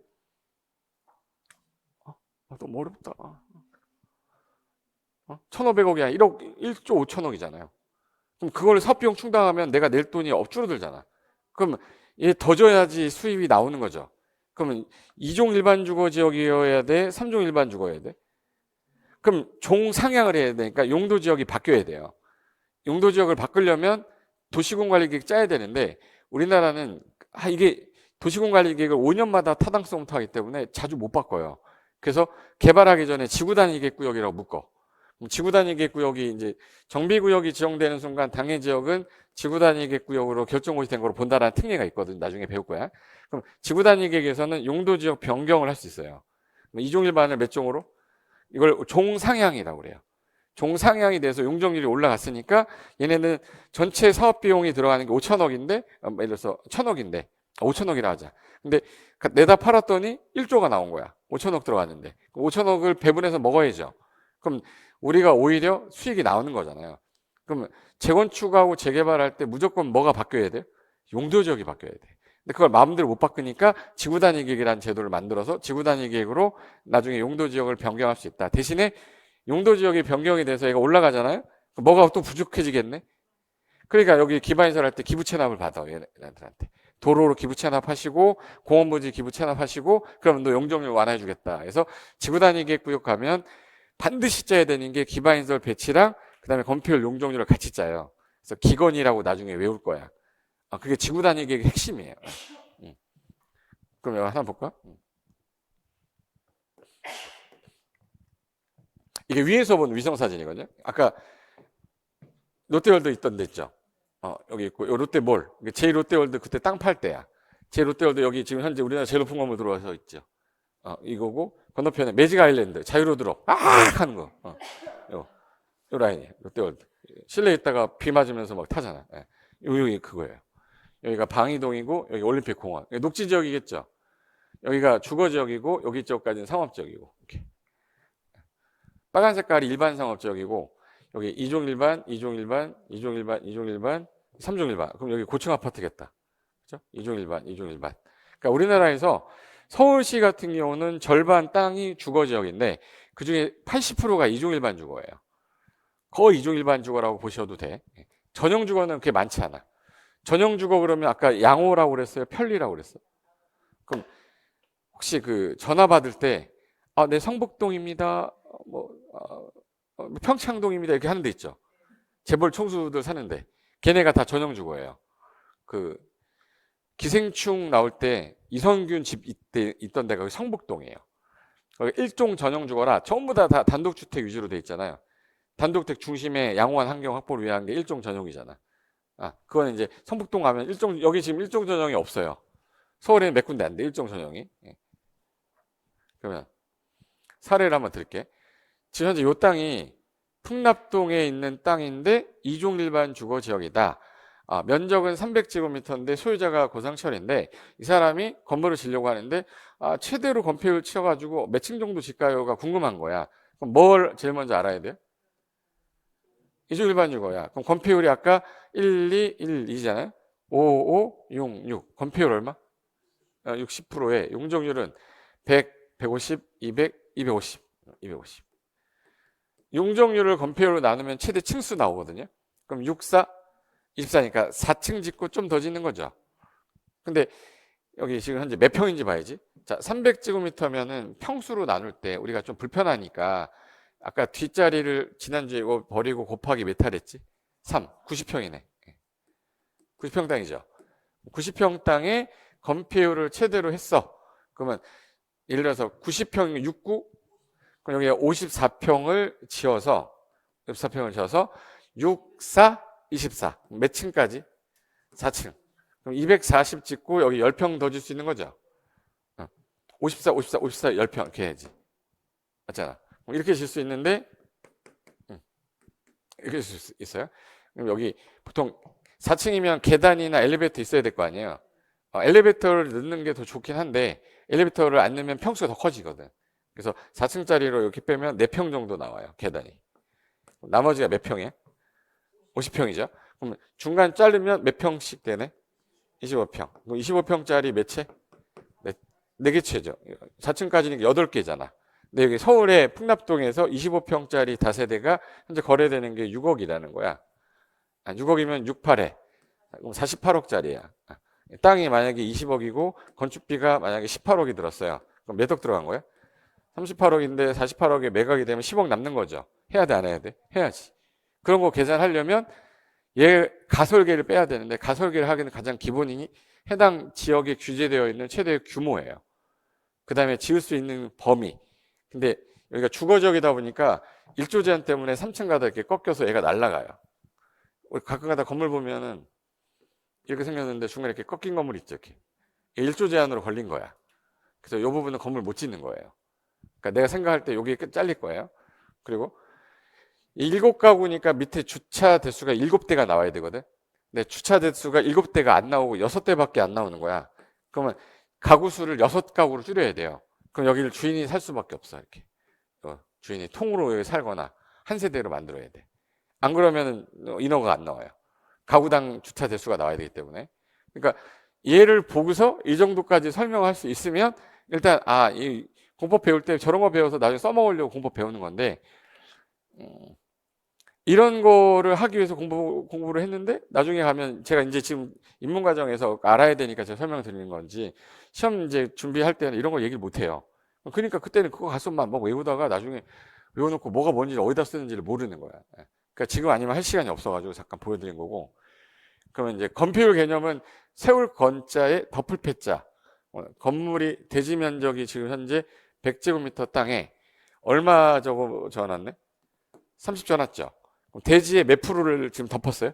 Speaker 1: 너무 어렵다. 1500억이 아니라 1조 5천억이잖아요. 그럼 그걸 사업비용 충당하면 내가 낼 돈이 줄어들잖아. 그럼 얘 더 줘야지 수입이 나오는 거죠. 그러면 2종 일반 주거 지역이어야 돼? 3종 일반 주거여야 돼? 그럼 종 상향을 해야 되니까 용도 지역이 바뀌어야 돼요. 용도 지역을 바꾸려면 도시공관리계획 짜야 되는데 우리나라는 이게 도시공관리계획을 5년마다 타당성부터 하기 때문에 자주 못 바꿔요. 그래서 개발하기 전에 지구단위계획구역이라고 묶어. 지구단위계획구역이 이제 정비구역이 지정되는 순간 당해 지역은 지구단위계획구역으로 결정고시 된 거로 본다라는 특례가 있거든. 나중에 배울 거야. 그럼 지구단위계획에서는 용도지역 변경을 할 수 있어요. 이종 일반을 몇 종으로? 이걸 종상향이라고 그래요. 종상향이 돼서 용적률이 올라갔으니까 얘네는 전체 사업 비용이 들어가는 게 5천억인데, 예를 들어서 1천억인데, 5천억이라 하자. 근데 내다 팔았더니 1조가 나온 거야. 5천억 들어갔는데. 5천억을 배분해서 먹어야죠. 그럼 우리가 오히려 수익이 나오는 거잖아요. 그럼 재건축하고 재개발할 때 무조건 뭐가 바뀌어야 돼요? 용도 지역이 바뀌어야 돼. 근데 그걸 마음대로 못 바꾸니까 지구 단위 계획이라는 제도를 만들어서 지구 단위 계획으로 나중에 용도 지역을 변경할 수 있다. 대신에 용도 지역이 변경이 돼서 얘가 올라가잖아요. 뭐가 또 부족해지겠네. 그러니까 여기 기반시설 할 때 기부 체납을 받아 얘네들한테. 도로로 기부 체납하시고 공원 부지 기부 체납하시고 그러면 너 용적률 완화해 주겠다. 그래서 지구 단위 계획 구역 가면 반드시 짜야 되는 게 기반시설 배치랑 그다음에 건폐율 용적률을 같이 짜요. 그래서 기건이라고 나중에 외울 거야. 그게 지구 단위 계획의 핵심이에요. 그럼 여기 하나 볼까? 이게 위에서 본 위성 사진이거든요. 아까 롯데월드 있던 데 있죠. 여기 있고, 요 롯데몰. 제2롯데월드 그때 땅 팔 때야. 제2롯데월드 여기 지금 현재 우리나라 제일 높은 건물 들어와서 있죠. 이거고, 건너편에 매직 아일랜드, 자유로드롭, 하는 거. 요 라인이 롯데월드. 실내에 있다가 비 맞으면서 막 타잖아. 예. 여기 그거예요. 여기가 방이동이고, 여기 올림픽 공원. 녹지 지역이겠죠. 여기가 주거 지역이고, 여기 쪽까지는 상업 지역이고. 이렇게. 빨간 색깔이 일반 상업 지역이고, 여기 2종 일반, 2종 일반, 2종 일반, 2종 일반, 3종 일반. 그럼 여기 고층 아파트겠다. 그죠? 2종 일반, 2종 일반. 그러니까 우리나라에서 서울시 같은 경우는 절반 땅이 주거 지역인데 그 중에 80%가 2종 일반 주거예요. 거의 2종 일반 주거라고 보셔도 돼. 전용 주거는 그렇게 많지 않아. 전용 주거 그러면 아까 양호라고 그랬어요? 편리라고 그랬어요? 그럼 혹시 그 전화 받을 때 네, 성북동입니다. 평창동입니다. 이렇게 하는 데 있죠. 재벌 총수들 사는데 걔네가 다 전용 주거예요. 그 기생충 나올 때 이성균 집 있던 데가 성북동이에요. 일종 전용 주거라 전부 다 단독주택 위주로 돼 있잖아요. 단독주택 중심에 양호한 환경 확보를 위한 게 일종 전용이잖아. 그거는 이제 성북동 가면 여기 지금 일종 전용이 없어요. 서울에는 몇 군데 안 돼, 일종 전용이. 그러면 사례를 한번 드릴게. 지금 현재 이 땅이 풍납동에 있는 땅인데 2종 일반 주거 지역이다. 면적은 300제곱미터인데 소유자가 고상철인데 이 사람이 건물을 지려고 하는데 최대로 건폐율 치러가지고 몇 층 정도 짓까요가 궁금한 거야. 그럼 뭘 제일 먼저 알아야 돼요? 2종 일반 주거야. 그럼 건폐율이 아까 1, 2, 1, 2잖아요. 5, 5, 6, 6. 건폐율 얼마? 60%에 용적률은 100, 150, 200, 250. 250. 용적률을 건폐율로 나누면 최대 층수 나오거든요. 그럼 6, 4, 24니까 4층 짓고 좀 더 짓는 거죠. 근데 여기 지금 현재 몇 평인지 봐야지. 자, 300제곱미터면은 평수로 나눌 때 우리가 좀 불편하니까 아까 뒷자리를 지난주에 이거 버리고 곱하기 몇 할했지? 3, 90평이네. 90평 땅이죠. 90평 땅에 건폐율을 최대로 했어. 그러면 예를 들어서 90평이면 69? 그럼 여기에 54평을 지어서 6, 4, 24. 몇 층까지? 4층. 그럼 240 짓고 여기 10평 더 줄 수 있는 거죠. 54, 54, 54, 10평 이렇게 해야지. 맞잖아. 이렇게 질 수 있는데 이렇게 질 수 있어요. 그럼 여기 보통 4층이면 계단이나 엘리베이터 있어야 될 거 아니에요. 엘리베이터를 넣는 게 더 좋긴 한데 엘리베이터를 안 넣으면 평수가 더 커지거든. 그래서 4층짜리로 이렇게 빼면 4평 정도 나와요. 계단이. 나머지가 몇 평이에요? 50평이죠. 그럼 중간 자르면 몇 평씩 되네? 25평. 그럼 25평짜리 몇 채? 4개 채죠. 4층까지는 8개잖아. 근데 여기 서울의 풍납동에서 25평짜리 다세대가 현재 거래되는 게 6억이라는 거야. 6억이면 6, 8에. 그럼 48억짜리야. 땅이 만약에 20억이고 건축비가 만약에 18억이 들었어요. 그럼 몇 억 들어간 거야? 38억인데 48억에 매각이 되면 10억 남는 거죠. 해야 돼, 안 해야 돼? 해야지. 그런 거 계산하려면 얘 가설계를 빼야 되는데 가설계를 하기는 가장 기본이 해당 지역에 규제되어 있는 최대 규모예요. 그 다음에 지을 수 있는 범위. 근데 여기가 주거지역이다 보니까 일조 제한 때문에 3층 가다 이렇게 꺾여서 얘가 날아가요. 우리 가끔 가다 건물 보면은 이렇게 생겼는데 중간에 이렇게 꺾인 건물 있죠. 이렇게. 일조 제한으로 걸린 거야. 그래서 이 부분은 건물 못 짓는 거예요. 그러니까 내가 생각할 때 여기 잘릴 거예요. 그리고 7가구니까 밑에 주차 대수가 7대가 나와야 되거든. 근데 주차 대수가 7대가 안 나오고 6대밖에 안 나오는 거야. 그러면 가구 수를 6가구로 줄여야 돼요. 그럼 여기를 주인이 살 수밖에 없어. 이렇게 주인이 통으로 여기 살거나 한 세대로 만들어야 돼. 안 그러면 인허가 안 나와요. 가구당 주차 대수가 나와야 되기 때문에. 그러니까 얘를 보고서 이 정도까지 설명할 수 있으면 일단 이 공법 배울 때 저런 거 배워서 나중에 써먹으려고 공법 배우는 건데, 이런 거를 하기 위해서 공부를 했는데 나중에 가면 제가 이제 지금 입문 과정에서 알아야 되니까 제가 설명을 드리는 건지, 시험 이제 준비할 때는 이런 거 얘기를 못 해요. 그러니까 그때는 그거 가서만 막 외우다가 나중에 외워놓고 뭐가 뭔지 어디다 쓰는지를 모르는 거야. 그러니까 지금 아니면 할 시간이 없어가지고 잠깐 보여드린 거고. 그러면 이제 건폐율 개념은 세울 건자에 덮을 패자. 건물이 대지 면적이 지금 현재 100제곱미터 땅에 얼마 적어놨네? 30 적어놨죠. 그럼 대지의 몇 프로를 지금 덮었어요?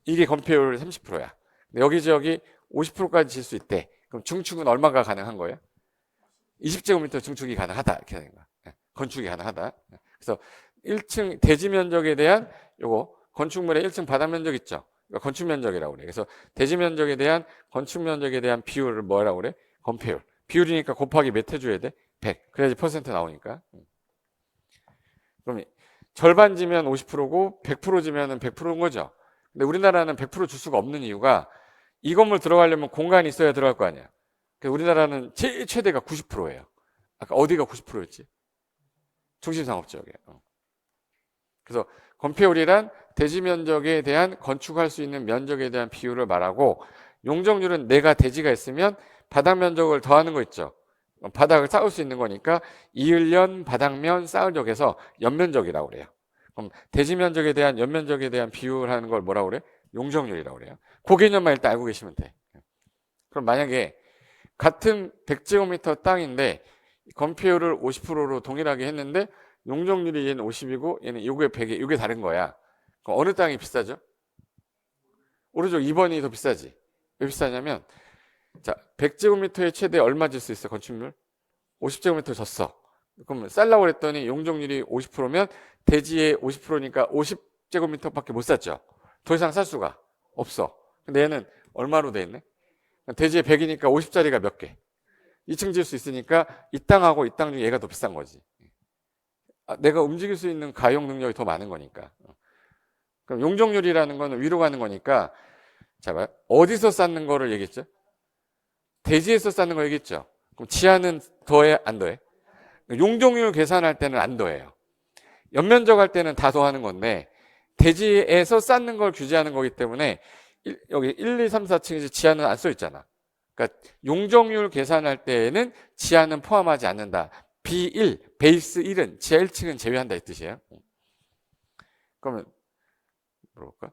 Speaker 1: 이게 건폐율 30%야. 여기저기 50%까지 질 수 있대. 그럼 중축은 얼마가 가능한 거예요? 20제곱미터 중축이 가능하다. 이렇게 되는 거야. 건축이 가능하다. 그래서 1층 대지 면적에 대한 요거 건축물의 1층 바닥 면적 있죠. 건축 면적이라고 그래. 그래서 대지 면적에 대한 건축 면적에 대한 비율을 뭐라고 그래? 건폐율. 비율이니까 곱하기 몇 해줘야 돼? 100. 그래야지 퍼센트 나오니까. 그럼 절반 지면 50%고 100% 지면은 100%인 거죠. 근데 우리나라는 100% 줄 수가 없는 이유가 이 건물 들어가려면 공간이 있어야 들어갈 거 아니야. 우리나라는 제일 최대가 90%예요. 아까 어디가 90%였지? 중심상업지역에. 그래서 건폐율이란 대지 면적에 대한 건축할 수 있는 면적에 대한 비율을 말하고, 용적률은 내가 대지가 있으면 바닥 면적을 더하는 거 있죠. 바닥을 쌓을 수 있는 거니까 이을연 바닥면 쌓을적에서 연면적이라고 그래요. 그럼 대지 면적에 대한 연면적에 대한 비율하는 걸 뭐라고 그래? 용적률이라고 그래요. 그 개념만 일단 알고 계시면 돼. 그럼 만약에 같은 100제곱미터 땅인데 건폐율을 50%로 동일하게 했는데 용적률이 얘는 50이고 얘는 요게 100이, 요게 다른 거야. 그럼 어느 땅이 비싸죠? 오른쪽 2번이 더 비싸지. 왜 비싸냐면, 자, 100제곱미터에 최대 얼마 질 수 있어, 건축률? 50제곱미터 졌어. 그럼 쌀라고 그랬더니 용적률이 50%면 대지의 50%니까 50제곱미터밖에 못 샀죠. 더 이상 살 수가 없어. 근데 얘는 얼마로 돼 있네? 대지의 100이니까 50짜리가 몇 개? 2층 지을 수 있으니까 이 땅하고 이 땅 중에 얘가 더 비싼 거지. 내가 움직일 수 있는 가용 능력이 더 많은 거니까. 그럼 용적률이라는 거는 위로 가는 거니까, 자, 봐요. 어디서 쌓는 거를 얘기했죠? 대지에서 쌓는 거 얘기했죠. 그럼 지하는 더해, 안 더해? 용적률 계산할 때는 안 더해요. 연면적 할 때는 다 더하는 건데, 대지에서 쌓는 걸 규제하는 거기 때문에 여기 1, 2, 3, 4층에서 지하는 안 써 있잖아. 그러니까 용적률 계산할 때에는 지하는 포함하지 않는다. B1, 베이스 1은 지하 1층은 제외한다 이 뜻이에요. 그러면 물어볼까?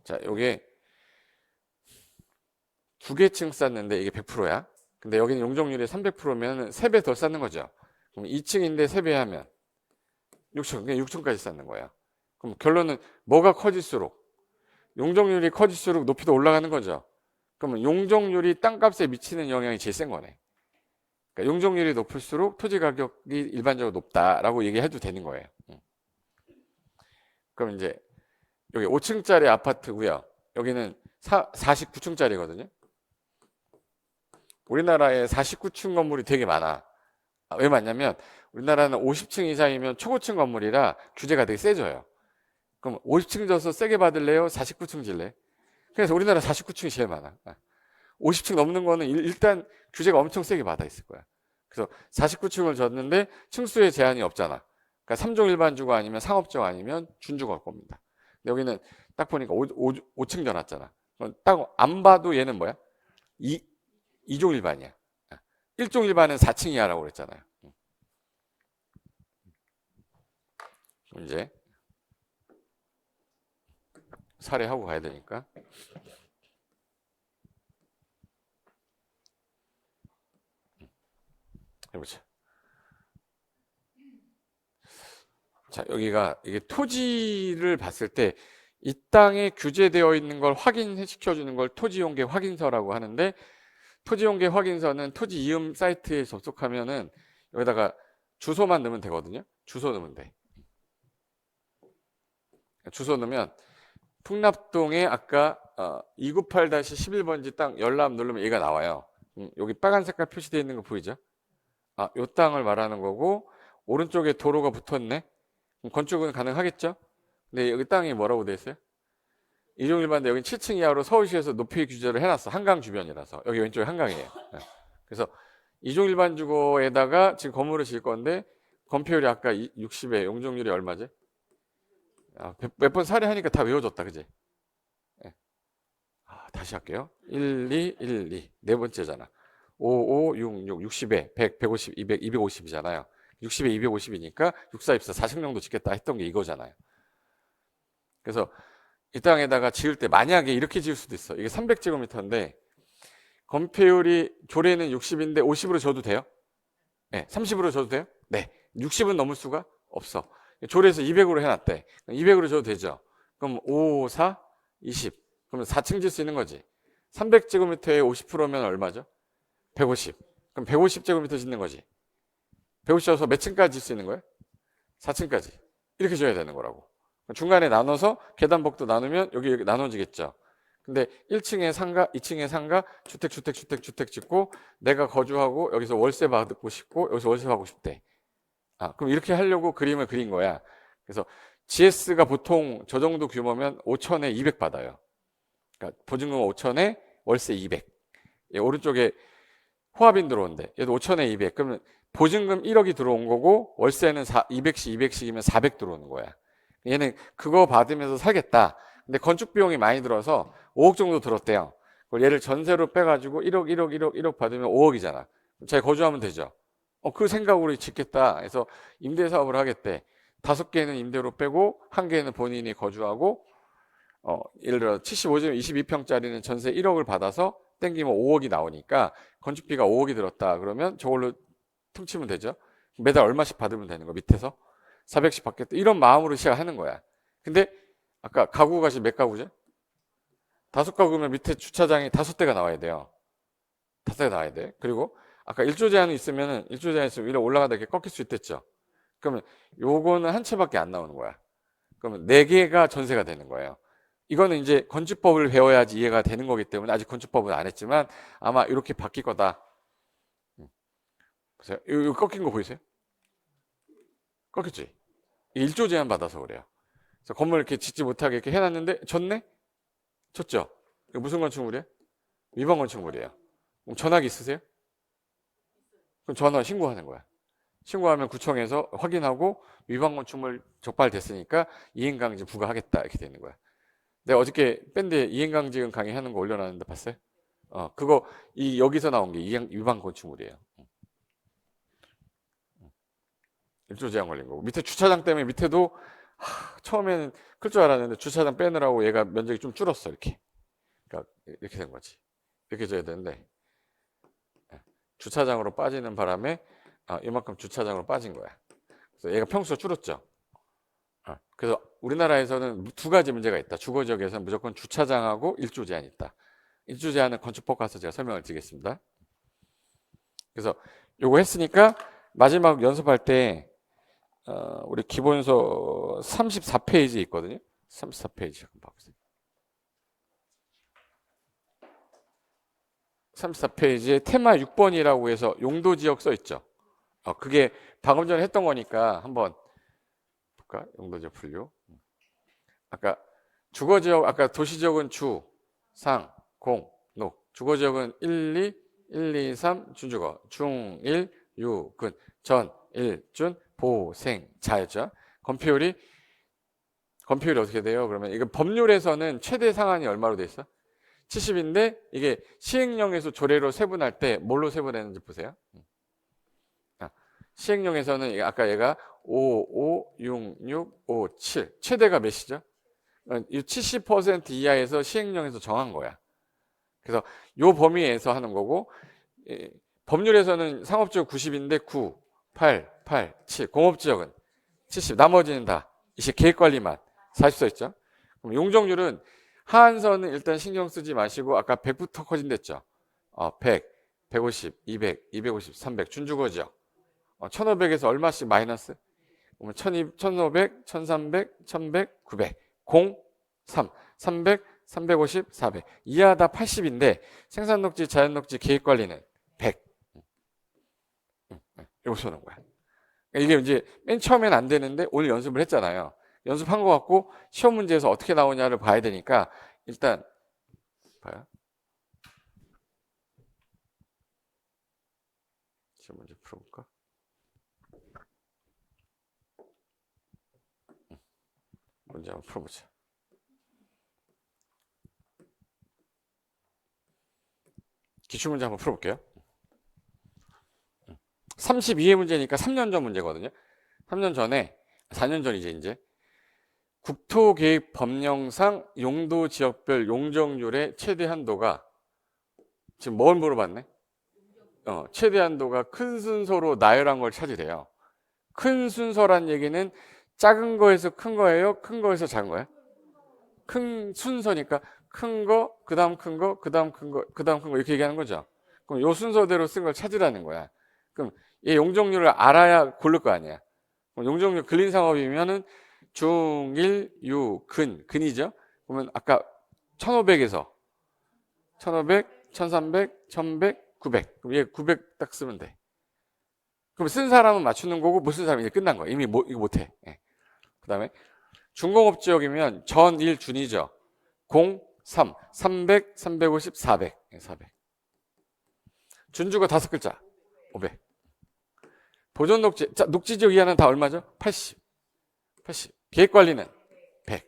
Speaker 1: 자, 요게 2개 층 쌓는데 이게 100%야. 근데 여기는 용적률이 300%면 3배 더 쌓는 거죠. 그럼 2층인데 3배 하면 6층, 그냥 6층까지 쌓는 거야. 그럼 결론은 뭐가 커질수록, 용적률이 커질수록 높이도 올라가는 거죠. 그러면 용적률이 땅값에 미치는 영향이 제일 센 거네. 그러니까 용적률이 높을수록 토지 가격이 일반적으로 높다라고 얘기해도 되는 거예요. 그럼 이제 여기 5층짜리 아파트고요. 여기는 49층짜리거든요. 우리나라에 49층 건물이 되게 많아. 왜 많냐면 우리나라는 50층 이상이면 초고층 건물이라 규제가 되게 세져요. 그럼 50층 져서 세게 받을래요? 49층 질래? 그래서 우리나라 49층이 제일 많아. 50층 넘는 거는 일단 규제가 엄청 세게 받아 있을 거야. 그래서 49층을 졌는데 층수에 제한이 없잖아. 그러니까 3종 일반주거 아니면 상업적 아니면 준주거일 겁니다. 근데 여기는 딱 보니까 5층 져놨잖아. 딱 안 봐도 얘는 뭐야? 2종 일반이야. 1종 일반은 4층이야라고 그랬잖아요. 이제 사례하고 가야 되니까. 해보자. 자, 여기가 이게 토지를 봤을 때 이 땅에 규제되어 있는 걸 확인시켜 주는 걸 토지용계 확인서라고 하는데, 토지용계 확인서는 토지 이음 사이트에 접속하면은 여기다가 주소만 넣으면 되거든요. 주소 넣으면 돼. 주소 넣으면 풍납동에 아까 298-11번지 땅 열람 누르면 얘가 나와요. 여기 빨간 색깔 표시되어 있는 거 보이죠? 요 땅을 말하는 거고 오른쪽에 도로가 붙었네. 그럼 건축은 가능하겠죠? 근데 여기 땅이 뭐라고 돼 있어요? 이종일반인데 여기 7층 이하로 서울시에서 높이 규제를 해놨어. 한강 주변이라서. 여기 왼쪽에 한강이에요. 그래서 이종일반 주거에다가 지금 건물을 지을 건데 건폐율이 아까 60에 용적률이 얼마지? 몇 번 살해하니까 다 외워졌다. 그지? 다시 할게요. 1, 2, 1, 2. 네 번째잖아. 5, 5, 6, 6, 60에 100, 150, 200, 250이잖아요. 60에 250이니까 6424 4층정도 짓겠다 했던 게 이거잖아요. 그래서 이 땅에다가 지을 때 만약에 이렇게 지을 수도 있어. 이게 300제곱미터인데 건폐율이 조례는 60인데 50으로 줘도 돼요? 네. 30으로 줘도 돼요? 네. 60은 넘을 수가 없어. 조례에서 200으로 해놨대. 200으로 줘도 되죠. 그럼 5, 4, 20. 그러면 4층 질 수 있는 거지. 300제곱미터에 50%면 얼마죠? 150. 그럼 150제곱미터 짓는 거지. 150 줘서 몇 층까지 질 수 있는 거예요? 4층까지. 이렇게 줘야 되는 거라고. 중간에 나눠서 계단복도 나누면 여기 나눠지겠죠. 근데 1층에 상가, 2층에 상가, 주택 짓고 내가 거주하고 여기서 월세 받고 싶고 여기서 월세 받고 싶대. 그럼 이렇게 하려고 그림을 그린 거야. 그래서 GS가 보통 저 정도 규모면 5천에 200 받아요. 그러니까 보증금 5천에 월세 200. 오른쪽에 호합인 들어온대. 얘도 5천에 200. 그러면 보증금 1억이 들어온 거고 월세는 200씩이면 400 들어오는 거야. 얘는 그거 받으면서 살겠다. 근데 건축 비용이 많이 들어서 5억 정도 들었대요. 그걸 얘를 전세로 빼가지고 1억 받으면 5억이잖아. 잘 거주하면 되죠. 그 생각으로 짓겠다 해서 임대 사업을 하겠대. 5개는 임대로 빼고 1개는 본인이 거주하고 예를 들어 75점 22평짜리는 전세 1억을 받아서 땡기면 5억이 나오니까 건축비가 5억이 들었다. 그러면 저걸로 퉁치면 되죠. 매달 얼마씩 받으면 되는 거 밑에서 400씩 받겠다. 이런 마음으로 시작하는 거야. 근데 아까 가구가 지금 몇 가구죠? 5가구면 밑에 주차장이 5대가 나와야 돼요. 5대가 나와야 돼. 그리고 아까 1조 제한이 있으면 위로 올라가다 이렇게 꺾일 수 있댔죠. 그러면 요거는 한 채밖에 안 나오는 거야. 그러면 4개가 전세가 되는 거예요. 이거는 이제 건축법을 배워야지 이해가 되는 거기 때문에 아직 건축법은 안 했지만 아마 이렇게 바뀔 거다. 보세요. 이거 꺾인 거 보이세요? 꺾였지? 1조 제한 받아서 그래요. 그래서 건물 이렇게 짓지 못하게 이렇게 해놨는데 졌네? 졌죠? 이거 무슨 건축물이에요? 위반 건축물이에요. 그럼 전화기 있으세요? 그럼 전화 신고하는 거야. 신고하면 구청에서 확인하고 위반 건축물 적발됐으니까 이행강제 부과하겠다 이렇게 되는 거야. 내가 어저께 밴드에 이행강제금 강의하는 거 올려놨는데 봤어요? 그거 여기서 나온 게 위반 건축물이에요. 1조 제한 걸린 거고 밑에 주차장 때문에 밑에도 처음에는 클 줄 알았는데 주차장 빼느라고 얘가 면적이 좀 줄었어 이렇게. 그러니까 이렇게 된 거지. 이렇게 줘야 되는데 주차장으로 빠지는 바람에 이만큼 주차장으로 빠진 거야. 그래서 얘가 평수가 줄었죠. 그래서 우리나라에서는 2가지 문제가 있다. 주거지역에서는 무조건 주차장하고 1조 제한이 있다. 1조 제한은 건축법 가서 제가 설명을 드리겠습니다. 그래서 요거 했으니까 마지막 연습할 때 우리 기본서 34페이지 있거든요. 34페이지 한번 봐보세요. 34페이지에 테마 6번이라고 해서 용도지역 써 있죠. 그게 방금 전에 했던 거니까 한번 볼까? 용도지역 분류. 아까 주거지역, 아까 도시지역은 주, 상, 공, 녹. 주거지역은 1, 2, 3 준주거. 중, 1, 유, 근, 전, 1, 준, 보, 생, 자였죠. 건폐율이 어떻게 돼요? 그러면 이거 법률에서는 최대 상한이 얼마로 돼 있어? 70인데 이게 시행령에서 조례로 세분할 때 뭘로 세분했는지 보세요. 시행령에서는 아까 얘가 5, 5, 6, 6, 5, 7 최대가 몇이죠? 이 70% 이하에서 시행령에서 정한 거야. 그래서 요 범위에서 하는 거고 법률에서는 상업지역 90인데 9, 8, 8, 7 공업지역은 70 나머지는 다 이제 계획관리만 40 써있죠. 그럼 용적률은 하한선은 일단 신경 쓰지 마시고 아까 100부터 커진댔죠. 100, 150, 200, 250, 300 준주거지역 1500에서 얼마씩 마이너스? 그러면 1200, 1300, 1100, 900 0, 3, 300, 350, 400. 이하 다 80인데 생산 녹지, 자연 녹지, 계획 관리는 100. 이거 쏘는 거야. 이게 이제 맨 처음엔 안 되는데 오늘 연습을 했잖아요. 연습한 것 같고 시험 문제에서 어떻게 나오냐를 봐야 되니까 일단 봐요. 시험 문제 풀어볼까? 문제 한번 풀어보자. 기출문제 한번 풀어볼게요. 32회 문제니까 3년 전 문제거든요. 3년 전에, 4년 전이제 이제. 국토계획 법령상 용도 지역별 용적률의 최대 한도가 지금 뭘 물어봤네? 최대 한도가 큰 순서로 나열한 걸 찾으래요. 큰 순서란 얘기는 작은 거에서 큰 거예요? 큰 거에서 작은 거예요? 큰 순서니까 큰 거, 그 다음 큰 거, 그 다음 큰 거, 그 다음 큰 거 이렇게 얘기하는 거죠. 그럼 요 순서대로 쓴 걸 찾으라는 거야. 그럼 얘 용적률을 알아야 고를 거 아니야. 그럼 용적률 근린상업이면은 중, 일, 유, 근이죠. 그러면 아까 1500에서 1500, 1300, 1100, 900. 그럼 얘 900 딱 쓰면 돼. 그럼 쓴 사람은 맞추는 거고 못 쓴 사람은 이제 끝난 거야. 이미 이거 못해. 예. 그 다음에 중공업 지역이면 전, 일, 준이죠. 0, 3, 300, 350, 400. 400. 준주가 5글자. 500. 보존 녹지. 자, 녹지 지역 이하는 다 얼마죠? 80. 80. 계획 관리는 100.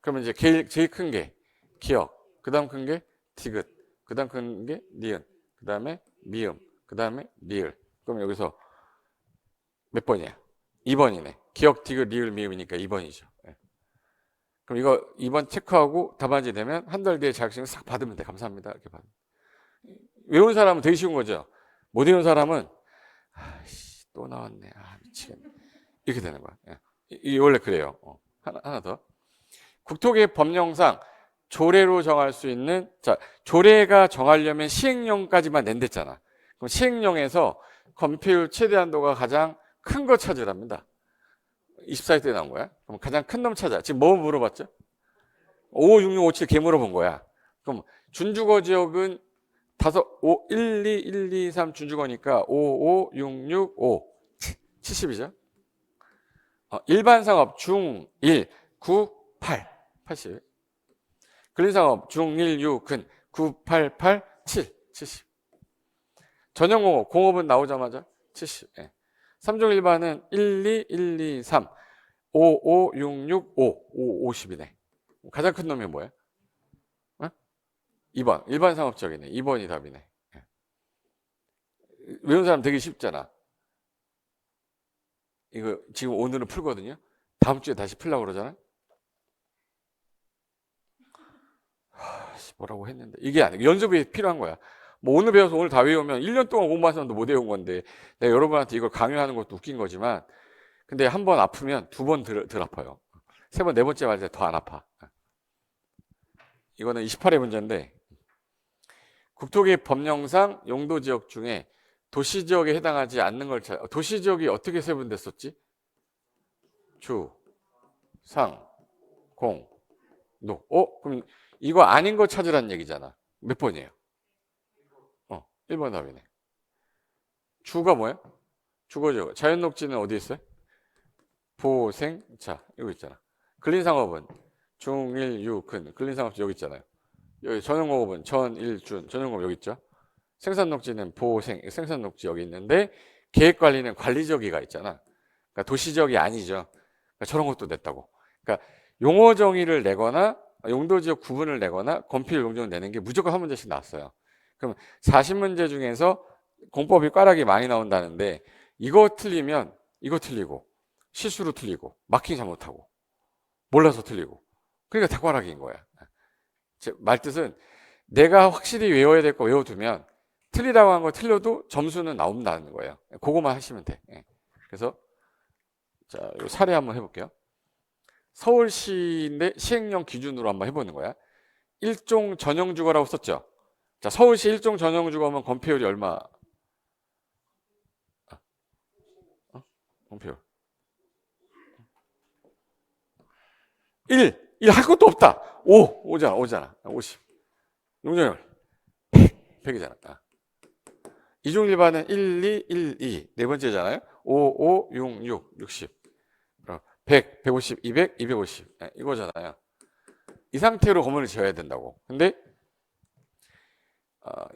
Speaker 1: 그러면 이제 제일 큰 게 기억. 그 다음 큰 게 디귿. 그 다음 큰 게 니은. 그 다음에 미음. 그 다음에 리을. 그럼 여기서 몇 번이야? 2번이네. 기억, 디귿, 리을, 미음이니까 2번이죠. 그럼 이거 2번 체크하고 답안지 되면 한 달 뒤에 자격증을 싹 받으면 돼. 감사합니다. 이렇게 받으면. 외운 사람은 되게 쉬운 거죠. 못 외운 사람은 또 나왔네. 미치겠네. 이렇게 되는 거야. 이게 원래 그래요. 하나 더. 국토계획 법령상 조례로 정할 수 있는, 자, 조례가 정하려면 시행령까지만 낸댔잖아. 그럼 시행령에서 건폐율 최대 한도가 가장 큰 거 찾으랍니다. 24회 나온 거야. 그럼 가장 큰 놈 찾아. 지금 뭐 물어봤죠? 556657 개 물어본 거야. 그럼 준주거 지역은 1, 2, 1, 2, 3 준주거니까 5, 5, 6, 6, 5. 70이죠? 일반 상업 중 1, 9, 8. 80. 근린상업 중 1, 6, 근 9, 8, 8, 7. 70. 전용공업, 공업은 나오자마자 70. 3종 일반은 1, 2, 1, 2, 3. 5, 5, 6, 6, 5. 50이네. 가장 큰 놈이 뭐야? 2번. 일반 상업 지역이네. 2번이 답이네. 외운 사람 되게 쉽잖아. 이거 지금 오늘은 풀거든요. 다음 주에 다시 풀려고 그러잖아. 뭐라고 했는데 이게 아니고 연습이 필요한 거야. 뭐 오늘 배워서 오늘 다 외우면 1년 동안 공부하셨는데 못 외운 건데 내가 여러분한테 이걸 강요하는 것도 웃긴 거지만 근데 한 번 아프면 두 번 덜 아파요. 세 번, 네 번째 맞을 때 더 안 아파. 이거는 28회 문제인데 국토계획 법령상 용도지역 중에 도시지역에 해당하지 않는 걸 도시지역이 어떻게 세분됐었지? 주, 상, 공, 노. 그럼 이거 아닌 거 찾으라는 얘기잖아. 몇 번이에요? 1번 답이네. 주가 뭐야? 주거지역. 자연녹지는 어디 있어요? 보생, 자, 이거 있잖아. 근린상업은 중, 일, 유, 근. 근린상업 여기 있잖아요. 여기 전용공업은 전, 일, 준. 전용공업 여기 있죠. 생산녹지는 보생, 생산녹지 여기 있는데 계획관리는 관리지역이가 있잖아. 그러니까 도시지역이 아니죠. 그러니까 저런 것도 냈다고. 그러니까 용어 정의를 내거나 용도지역 구분을 내거나 건폐율 용적을 내는 게 무조건 한 문제씩 나왔어요. 그럼 40문제 중에서 공법이 꽈락이 많이 나온다는데 이거 틀리면 이거 틀리고 실수로 틀리고 마킹 잘못하고 몰라서 틀리고 그러니까 다 꽈락인 거야. 제 말뜻은 내가 확실히 외워야 될 거 외워두면 틀리다고 한 거 틀려도 점수는 나온다는 거예요. 그거만 하시면 돼. 그래서 자, 요 사례 한번 해볼게요. 서울시인데 시행령 기준으로 한번 해보는 거야. 일종 전용주거라고 썼죠. 자, 서울시 일종 전용주거면 건폐율이 얼마? 건폐율 1. 1 할 것도 없다. 5잖아. 50. 용적률 100이잖아. 이종일반은 1, 2, 1, 2. 네 번째잖아요. 5, 5, 6, 6, 60. 100, 150, 200, 250. 이거잖아요. 이 상태로 건물을 지어야 된다고. 근데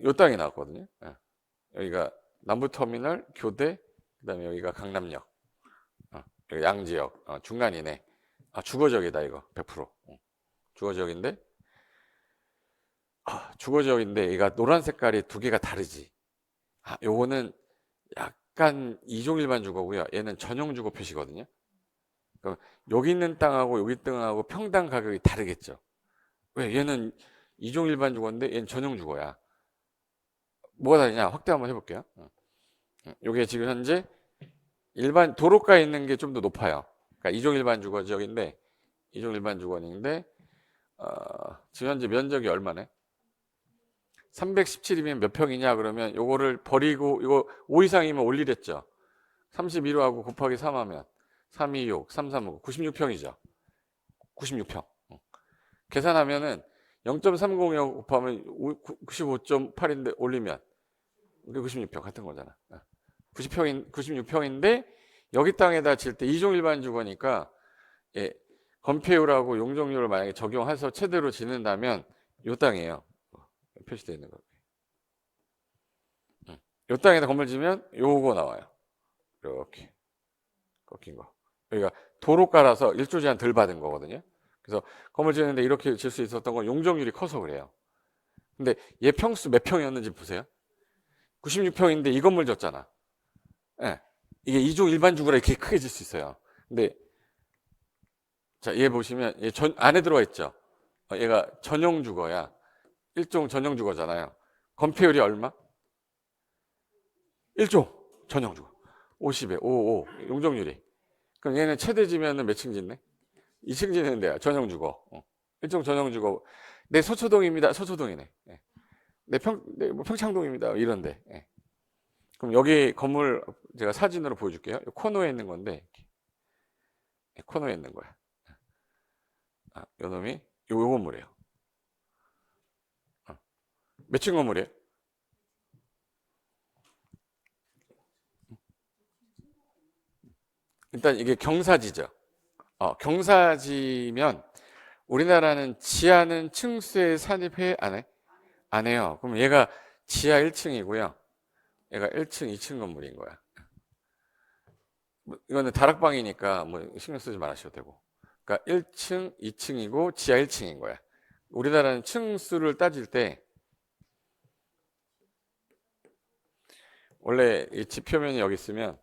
Speaker 1: 요 땅이 나왔거든요. 여기가 남부터미널, 교대, 그 다음에 여기가 강남역, 여기 양지역, 중간이네. 주거지역이다 이거 100%. 주거지역인데 주거지역인데 얘가 노란 색깔이 두 개가 다르지. 요거는 약간 이종일반 주거고요. 얘는 전용 주거 표시거든요. 그럼 여기 있는 땅하고 여기 땅하고 평당 가격이 다르겠죠. 왜? 얘는 이종일반 주거인데 얘는 전용 주거야. 뭐가 다르냐? 확대 한번 해볼게요. 요게 지금 현재 일반 도로가에 있는 게 좀 더 높아요. 그러니까 이종일반 주거 지역인데 이종일반 주거인데 지금 현재 면적이 얼마네? 317이면 몇 평이냐 그러면 요거를 버리고 이거 5 이상이면 올리랬죠. 32로 하고 곱하기 3 하면 326, 335, 96평이죠. 96평. 계산하면은 0.306 곱하면 95.8인데 올리면 96평 같은 거잖아. 96평인데 여기 땅에다 질 때 이종일반 주거니까 건폐율하고 용적률을 만약에 적용해서 최대로 짓는다면 요 땅이에요. 표시되어 있는 거. 요 땅에다 건물 지면 요거 나와요. 이렇게 꺾인 거. 여기가 도로가라서 일조 제한 덜 받은 거거든요. 그래서 건물 지는데 이렇게 질 수 있었던 건 용적률이 커서 그래요. 근데 얘 평수 몇 평이었는지 보세요. 96평인데 이 건물 졌잖아. 이게 2종 일반 주거라 이렇게 크게 질 수 있어요. 근데 자, 얘 보시면 얘 안에 들어와 있죠. 얘가 전용 주거야. 일종 전용 주거잖아요. 건폐율이 얼마? 1종 전용 주거. 50에 55 용적률이. 그럼 얘는 최대 지면은 몇 층 짓네? 2층 짓는 데야. 전용 주거. 일종 전용 주거. 내 서초동입니다. 서초동이네. 뭐 평창동입니다. 이런데. 그럼 여기 건물 제가 사진으로 보여줄게요. 코너에 있는 건데 코너에 있는 거야. 요 놈이 요 건물이에요. 몇 층 건물이에요? 일단 이게 경사지죠. 경사지면 우리나라는 지하는 층수에 산입해 안 해? 안 해요. 그럼 얘가 지하 1층이고요. 얘가 1층, 2층 건물인 거야. 이거는 다락방이니까 뭐 신경 쓰지 말으셔도 되고. 그러니까 1층, 2층이고 지하 1층인 거야. 우리나라는 층수를 따질 때 원래 이 지표면이 여기 있으면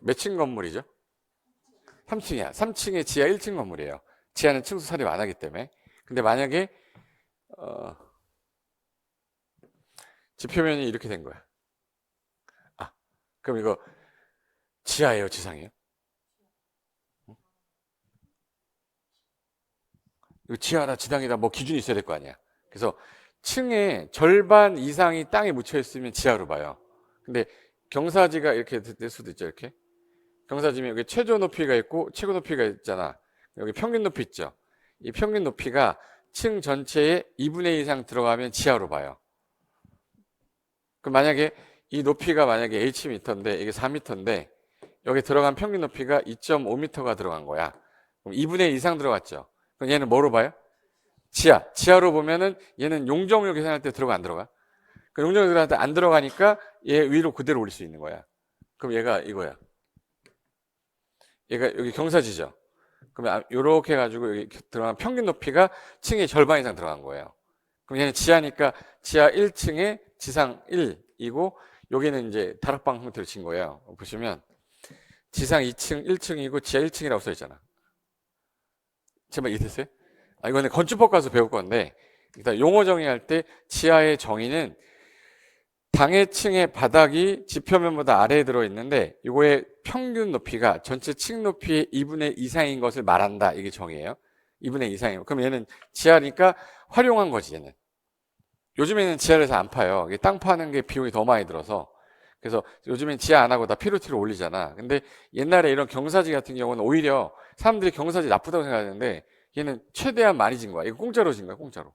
Speaker 1: 몇 층 건물이죠? 3층이야. 3층에 지하 1층 건물이에요. 지하는 층수 산입 안 하기 때문에. 근데 만약에 지표면이 이렇게 된 거야. 그럼 이거 지하예요, 지상이에요? 이거 지하나 지상이다 뭐 기준이 있어야 될 거 아니야. 그래서 층의 절반 이상이 땅에 묻혀 있으면 지하로 봐요. 근데 경사지가 이렇게 될 수도 있죠, 이렇게. 경사지면 여기 최저 높이가 있고 최고 높이가 있잖아. 여기 평균 높이 있죠. 이 평균 높이가 층 전체의 2분의 1 이상 들어가면 지하로 봐요. 그럼 만약에 이 높이가 만약에 Hm인데 이게 4m인데 여기 들어간 평균 높이가 2.5m가 들어간 거야. 그럼 2분의 1 이상 들어갔죠. 그럼 얘는 뭐로 봐요? 지하로 보면은 얘는 용적률 계산할 때 들어가 안 들어가? 그 용적률 계산할 때 안 들어가니까 얘 위로 그대로 올릴 수 있는 거야. 그럼 얘가 이거야. 얘가 여기 경사지죠. 그러면 이렇게 해가지고 여기 들어간 평균 높이가 층의 절반 이상 들어간 거예요. 그럼 얘는 지하니까 지하 1층에 지상 1이고 여기는 이제 다락방 형태로 친 거예요. 보시면 지상 2층 1층이고 지하 1층이라고 써 있잖아. 제발 이해됐어요? 이거는 건축법 가서 배울 건데 일단 용어 정의할 때 지하의 정의는 당해층의 바닥이 지표면보다 아래에 들어있는데 이거의 평균 높이가 전체 층 높이의 2분의 2 이상인 것을 말한다. 이게 정의예요. 2분의 2 이상이에요. 그럼 얘는 지하니까 활용한 거지 얘는. 요즘에는 지하에서 안 파요. 땅 파는 게 비용이 더 많이 들어서 그래서 요즘엔 지하 안 하고 다 피로티로 올리잖아. 근데 옛날에 이런 경사지 같은 경우는 오히려 사람들이 경사지 나쁘다고 생각하는데 얘는 최대한 많이 진 거야. 이거 공짜로 진 거야, 공짜로.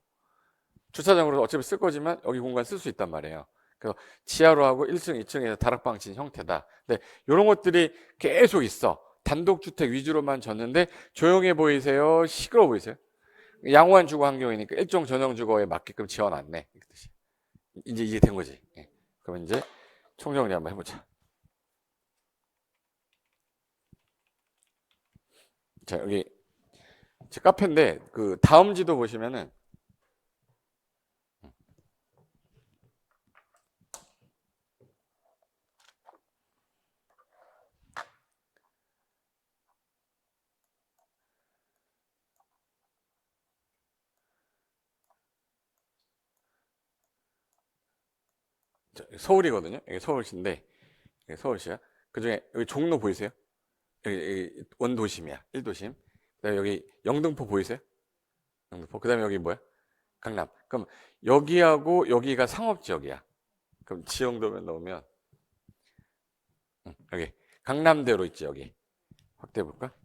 Speaker 1: 주차장으로 어차피 쓸 거지만 여기 공간 쓸 수 있단 말이에요. 그래서 지하로 하고 1층, 2층에서 다락방 친 형태다. 근데 이런 것들이 계속 있어. 단독주택 위주로만 졌는데 조용해 보이세요? 시끄러워 보이세요? 양호한 주거 환경이니까 일종 전용 주거에 맞게끔 지어놨네. 이 뜻이. 이제 이게 된 거지. 예. 그러면 이제 총정리 한번 해보자. 자, 여기 제 카페인데 그 다음 지도 보시면은 서울이거든요. 여기 서울시인데 여기 서울시야. 그중에 여기 종로 보이세요? 여기 원도심이야. 1도심. 그다음에 여기 영등포 보이세요? 영등포. 그다음에 여기 뭐야? 강남. 그럼 여기하고 여기가 상업지역이야. 그럼 지형도면 넣으면 여기 강남대로 있지 여기. 확대해 볼까?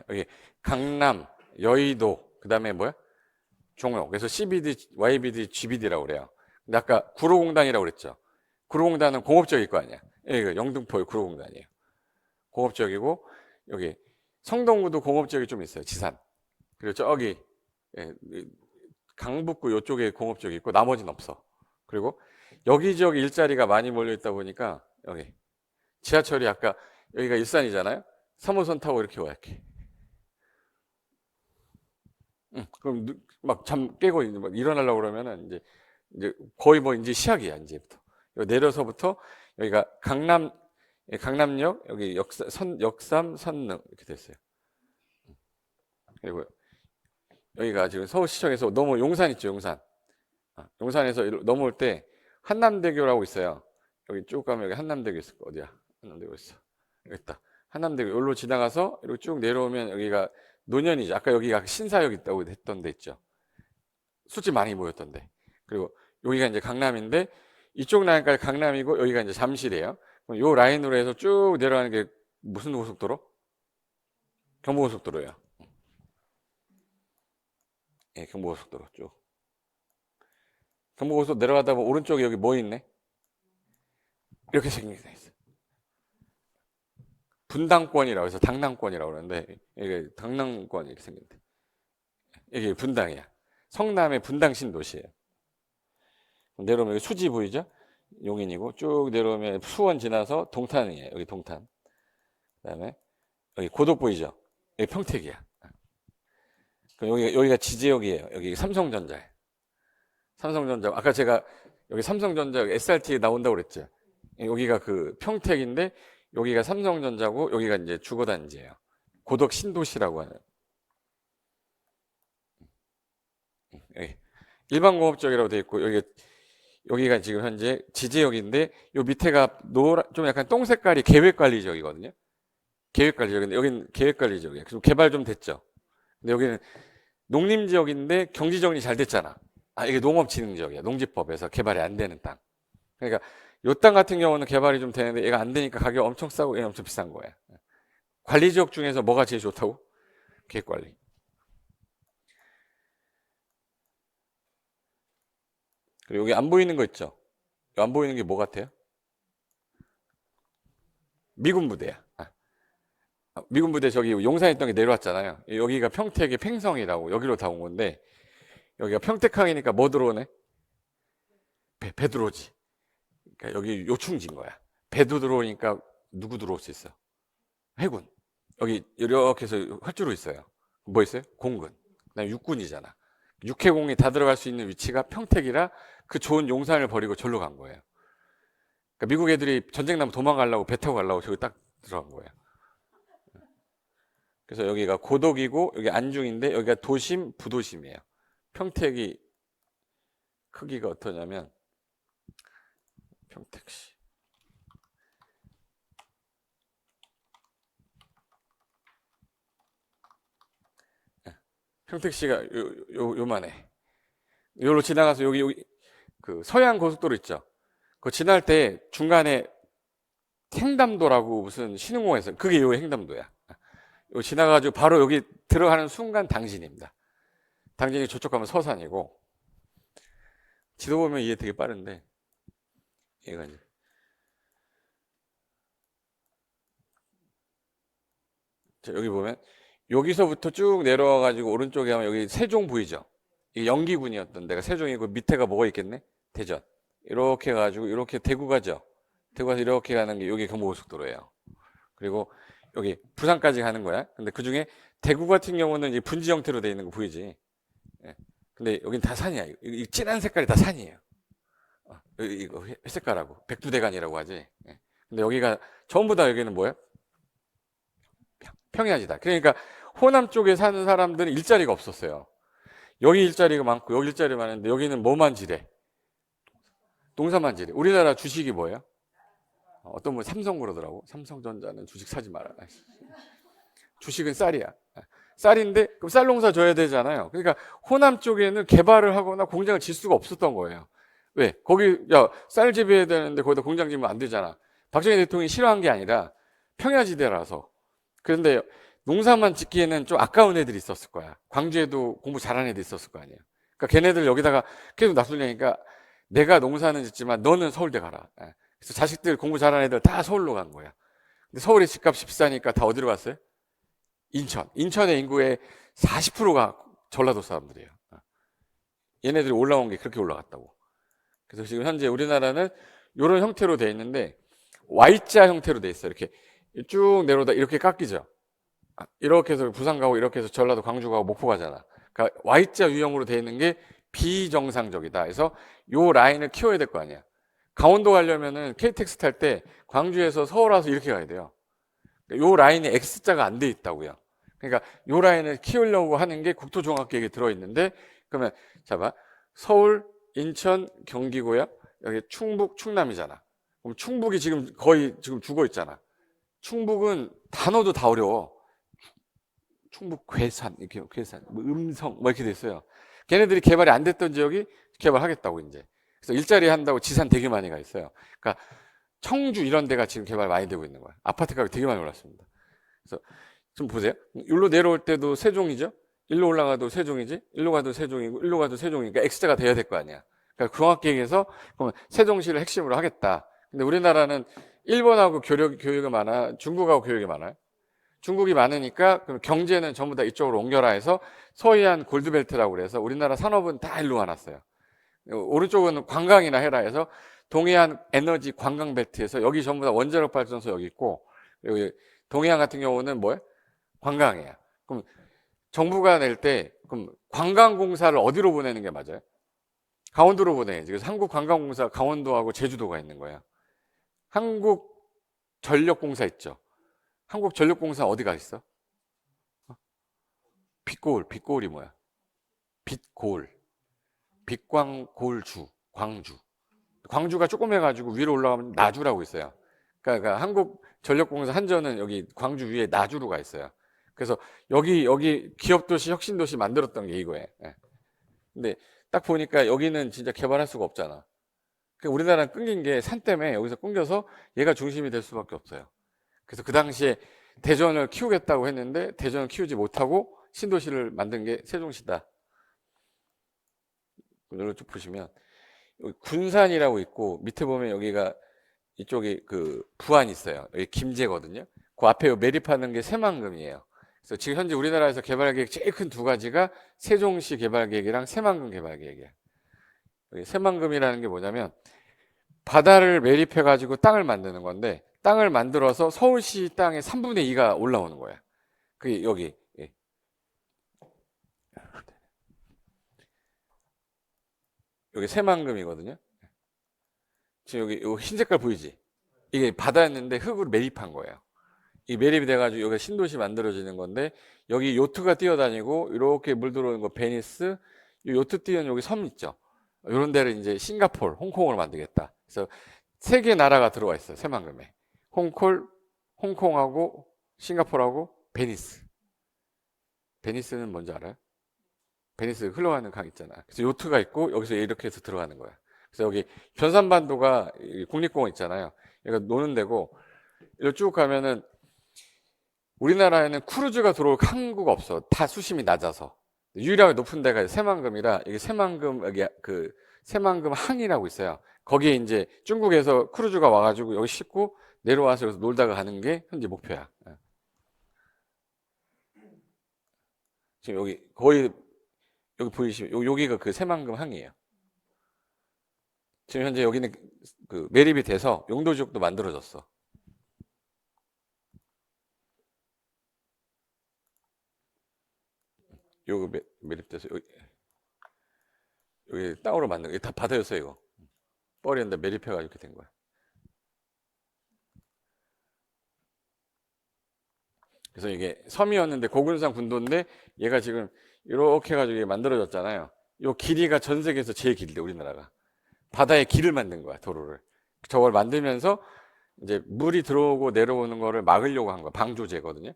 Speaker 1: 여기 강남, 여의도, 그다음에 뭐야? 종로. 그래서 CBD, YBD, GBD라고 그래요. 근데 아까 구로공단이라고 그랬죠. 구로공단은 공업지역일 거 아니야. 여기 영등포의 구로공단이에요. 공업지역이고 여기 성동구도 공업지역이 좀 있어요. 지산. 그리고 저기 예, 강북구 이쪽에 공업지역이 있고 나머지는 없어. 그리고 여기저기 일자리가 많이 몰려 있다 보니까 여기 지하철이 아까 여기가 일산이잖아요. 3호선 타고 이렇게 와 이렇게. 그럼 막 잠 깨고 막 일어나려고 그러면은 이제 거의 뭐 이제 시작이야 이제부터. 여기 내려서부터 여기가 강남역 여기 역삼 선릉 이렇게 됐어요. 그리고 여기가 지금 서울시청에서 넘어 용산 있죠 용산. 용산에서 넘어올 때 한남대교라고 있어요. 여기 쭉 가면 여기 한남대교 있을 거 어디야? 한남대교 있어. 여기 있다. 한남대교 여기로 지나가서 이렇게 쭉 내려오면 여기가 노년이죠. 아까 여기가 신사역 있다고 했던 데 있죠. 술집 많이 모였던데. 그리고 여기가 이제 강남인데 이쪽 라인까지 강남이고 여기가 이제 잠실이에요. 그럼 요 라인으로 해서 쭉 내려가는 게 무슨 고속도로? 경부고속도로예요. 예, 경부고속도로 쭉. 경부고속도로 내려가다 보면 오른쪽에 여기 뭐 있네? 이렇게 생긴 게 있어요. 분당권이라고 해서 당랑권이라고 그러는데 이게 당랑권 이렇게 생긴데 이게 분당이야. 성남의 분당 신도시예요. 내려오면 여기 수지 보이죠? 용인이고 쭉 내려오면 수원 지나서 동탄이에요. 여기 동탄. 그다음에 여기 고덕 보이죠? 여기 평택이야. 그럼 여기가 지지역이에요. 여기 삼성전자예요. 삼성전자. 아까 제가 여기 삼성전자 SRT 나온다고 그랬죠. 여기가 그 평택인데 여기가 삼성전자고 여기가 이제 주거단지예요. 고덕 신도시라고 하는. 여기 일반 공업지역이라고 돼 있고 여기가 지금 현재 지지역인데 요 밑에가 좀 약간 똥 색깔이 계획관리지역이거든요. 계획관리지역인데 여기는 계획관리지역이에요. 그럼 개발 좀 됐죠. 근데 여기는 농림지역인데 경지정리 잘 됐잖아. 이게 농업진흥지역이야. 농지법에서 개발이 안 되는 땅. 그러니까 요 땅 같은 경우는 개발이 좀 되는데 얘가 안 되니까 가격 엄청 싸고 얘는 엄청 비싼 거야. 관리지역 중에서 뭐가 제일 좋다고? 계획관리. 그리고 여기 안 보이는 거 있죠? 안 보이는 게 뭐 같아요? 미군 부대야. 미군 부대 저기 용산에 있던 게 내려왔잖아요. 여기가 평택의 팽성이라고 여기로 다 온 건데 여기가 평택항이니까 뭐 들어오네? 배 들어오지. 그러니까 여기 요충지인 거야. 배도 들어오니까 누구 들어올 수 있어? 해군. 여기 이렇게 해서 활주로 있어요. 뭐 있어요? 공군. 그다음에 육군이잖아. 육해공이 다 들어갈 수 있는 위치가 평택이라 그 좋은 용산을 버리고 절로 간 거예요. 그러니까 미국 애들이 전쟁 나면 도망가려고 배 타고 가려고 저기 딱 들어간 거예요. 그래서 여기가 고덕이고 여기 안중인데 여기가 도심, 부도심이에요. 평택이 크기가 어떠냐면 평택시. 평택시가 요만해. 요로 지나가서 여기 그 서해안 고속도로 있죠. 그거 지날 때 중간에 횡담도라고 무슨 신흥공원에서 그게 요 횡담도야. 요 지나가지고 바로 여기 들어가는 순간 당진입니다. 당진이 저쪽 가면 서산이고 지도 보면 이게 되게 빠른데 얘가 이제 자, 여기 보면 여기서부터 쭉 내려와 가지고 오른쪽에 가면 여기 세종 보이죠? 이 영기군이었던 데가 세종이고 밑에가 뭐가 있겠네? 대전. 이렇게 해가지고 이렇게 대구 가죠. 대구 가서 이렇게 가는 게 여기 경부고속도로예요. 그리고 여기 부산까지 가는 거야. 근데 그 중에 대구 같은 경우는 이제 분지 형태로 돼 있는 거 보이지? 예. 근데 여긴 다 산이야. 이 진한 색깔이 다 산이에요. 이거 회색깔하고 백두대간이라고 하지. 예. 근데 여기가 전부 다 여기는 뭐야? 평야지다. 그러니까 호남 쪽에 사는 사람들은 일자리가 없었어요. 여기 일자리가 많고 여기 일자리가 많은데 여기는 뭐만 지래? 농사만 지래. 우리나라 주식이 뭐예요? 어떤 분 삼성 그러더라고. 삼성전자는 주식 사지 마라. 주식은 쌀이야. 쌀인데 그럼 쌀 농사 져야 되잖아요. 그러니까 호남 쪽에는 개발을 하거나 공장을 질 수가 없었던 거예요. 왜? 거기 쌀 재배해야 되는데 거기다 공장 지면 안 되잖아. 박정희 대통령이 싫어한 게 아니라 평야지대라서. 그런데 농사만 짓기에는 좀 아까운 애들이 있었을 거야. 광주에도 공부 잘하는 애들이 있었을 거 아니에요. 그러니까 걔네들 여기다가 계속 납술려니까 내가 농사는 짓지만 너는 서울대 가라. 그래서 자식들 공부 잘하는 애들 다 서울로 간 거야. 근데 서울의 집값이 비싸니까 다 어디로 갔어요? 인천. 인천의 인구의 40%가 전라도 사람들이에요. 얘네들이 올라온 게 그렇게 올라갔다고. 그래서 지금 현재 우리나라는 이런 형태로 돼 있는데 Y자 형태로 돼 있어요. 이렇게 쭉 내려오다 이렇게 깎이죠. 이렇게 해서 부산 가고 이렇게 해서 전라도 광주 가고 목포 가잖아. 그러니까 Y자 유형으로 돼 있는 게 비정상적이다. 그래서 요 라인을 키워야 될 거 아니야. 강원도 가려면은 KTX 탈 때 광주에서 서울 와서 이렇게 가야 돼요. 요 라인이 X자가 안 돼 있다고요. 그러니까 요 라인을 키우려고 하는 게 국토종합계획에 들어있는데 그러면 봐 서울, 인천, 경기고요. 여기 충북, 충남이잖아. 그럼 충북이 지금 거의 지금 죽어 있잖아. 충북은 단어도 다 어려워. 충북 괴산 이렇게 괴산, 뭐 음성 뭐 이렇게 돼 있어요. 걔네들이 개발이 안 됐던 지역이 개발하겠다고 이제. 그래서 일자리 한다고 지산 되게 많이 가 있어요. 그러니까 청주 이런 데가 지금 개발 많이 되고 있는 거야. 아파트 가격이 되게 많이 올랐습니다. 그래서 좀 보세요. 일로 내려올 때도 세종이죠. 일로 올라가도 세종이지. 일로 가도 세종이고 일로 가도 세종이니까 X자가 돼야 될 거 아니야. 그러니까 종합계획에서 그러면 세종시를 핵심으로 하겠다. 근데 우리나라는 일본하고 교육이 많아, 중국하고 교육이 많아요. 중국이 많으니까 그럼 경제는 전부 다 이쪽으로 옮겨라 해서 서해안 골드벨트라고 그래서 우리나라 산업은 다 일로 와놨어요. 오른쪽은 관광이나 해라 해서 동해안 에너지 관광벨트에서 여기 전부 다 원자력 발전소 여기 있고 여기 동해안 같은 경우는 뭐예요? 관광이야. 그럼 정부가 낼 때 그럼 관광공사를 어디로 보내는 게 맞아요? 강원도로 보내야지. 그래서 한국관광공사 강원도하고 제주도가 있는 거야. 한국전력공사 있죠. 한국전력공사 어디가 있어? 빛고을이 뭐야? 빛고을. 빛광고을주, 광주. 광주가 조금 해가지고 위로 올라가면 나주라고 있어요. 그러니까 한국전력공사 한전은 여기 광주 위에 나주로 가 있어요. 그래서 여기 기업도시, 혁신도시 만들었던 게 이거예요. 근데 딱 보니까 여기는 진짜 개발할 수가 없잖아. 그러니까 우리나라는 끊긴 게 산 때문에 여기서 끊겨서 얘가 중심이 될 수밖에 없어요. 그래서 그 당시에 대전을 키우겠다고 했는데 대전을 키우지 못하고 신도시를 만든 게 세종시다. 이걸 쭉 보시면 여기 군산이라고 있고 밑에 보면 여기가 이쪽에 그 부안이 있어요. 여기 김제거든요. 그 앞에 매립하는 게 새만금이에요. 그래서 지금 현재 우리나라에서 개발 계획 제일 큰 두 가지가 세종시 개발 계획이랑 새만금 개발 계획이에요. 여기 새만금이라는 게 뭐냐면 바다를 매립해 가지고 땅을 만드는 건데 땅을 만들어서 서울시 땅의 3분의 2가 올라오는 거야. 그게 여기. 예. 여기 새만금이거든요. 지금 여기 흰 색깔 보이지? 이게 바다였는데 흙으로 매립한 거예요. 이 매립이 돼가지고 여기가 신도시 만들어지는 건데 여기 요트가 뛰어다니고 이렇게 물 들어오는 거 베니스, 이 요트 뛰는 여기 섬 있죠. 이런 데를 이제 싱가포르, 홍콩으로 만들겠다. 그래서 세 개 나라가 들어와 있어요. 새만금에. 홍콩하고 싱가포르하고 베니스. 베니스는 뭔지 알아요? 베니스 흘러가는 강 있잖아. 그래서 요트가 있고 여기서 이렇게 해서 들어가는 거야. 그래서 여기 변산반도가 국립공원 있잖아요. 여기가 노는 데고, 여기 쭉 가면은 우리나라에는 크루즈가 들어올 항구가 없어. 다 수심이 낮아서. 유일하게 높은 데가 새만금이라, 이게 새만금, 여기 그 새만금 항이라고 있어요. 거기에 이제 중국에서 크루즈가 와가지고 여기 싣고 내려와서 여기서 놀다가 가는 게 현재 목표야. 지금 여기 거의, 여기 보이시면 여기가 그 새만금 항이에요. 지금 현재 여기는 그 매립이 돼서 용도 지역도 만들어졌어. 요거 매립돼서 여기 땅으로 만든 거. 이게 다 바다였어요, 이거. 뻘이었는데 매립해가지고 이렇게 된 거야. 그래서 이게 섬이었는데 고군산 군도인데 얘가 지금 이렇게 해가지고 만들어졌잖아요. 요 길이가 전 세계에서 제일 길대, 우리나라가. 바다에 길을 만든 거야, 도로를. 저걸 만들면서 이제 물이 들어오고 내려오는 거를 막으려고 한 거야. 방조제거든요.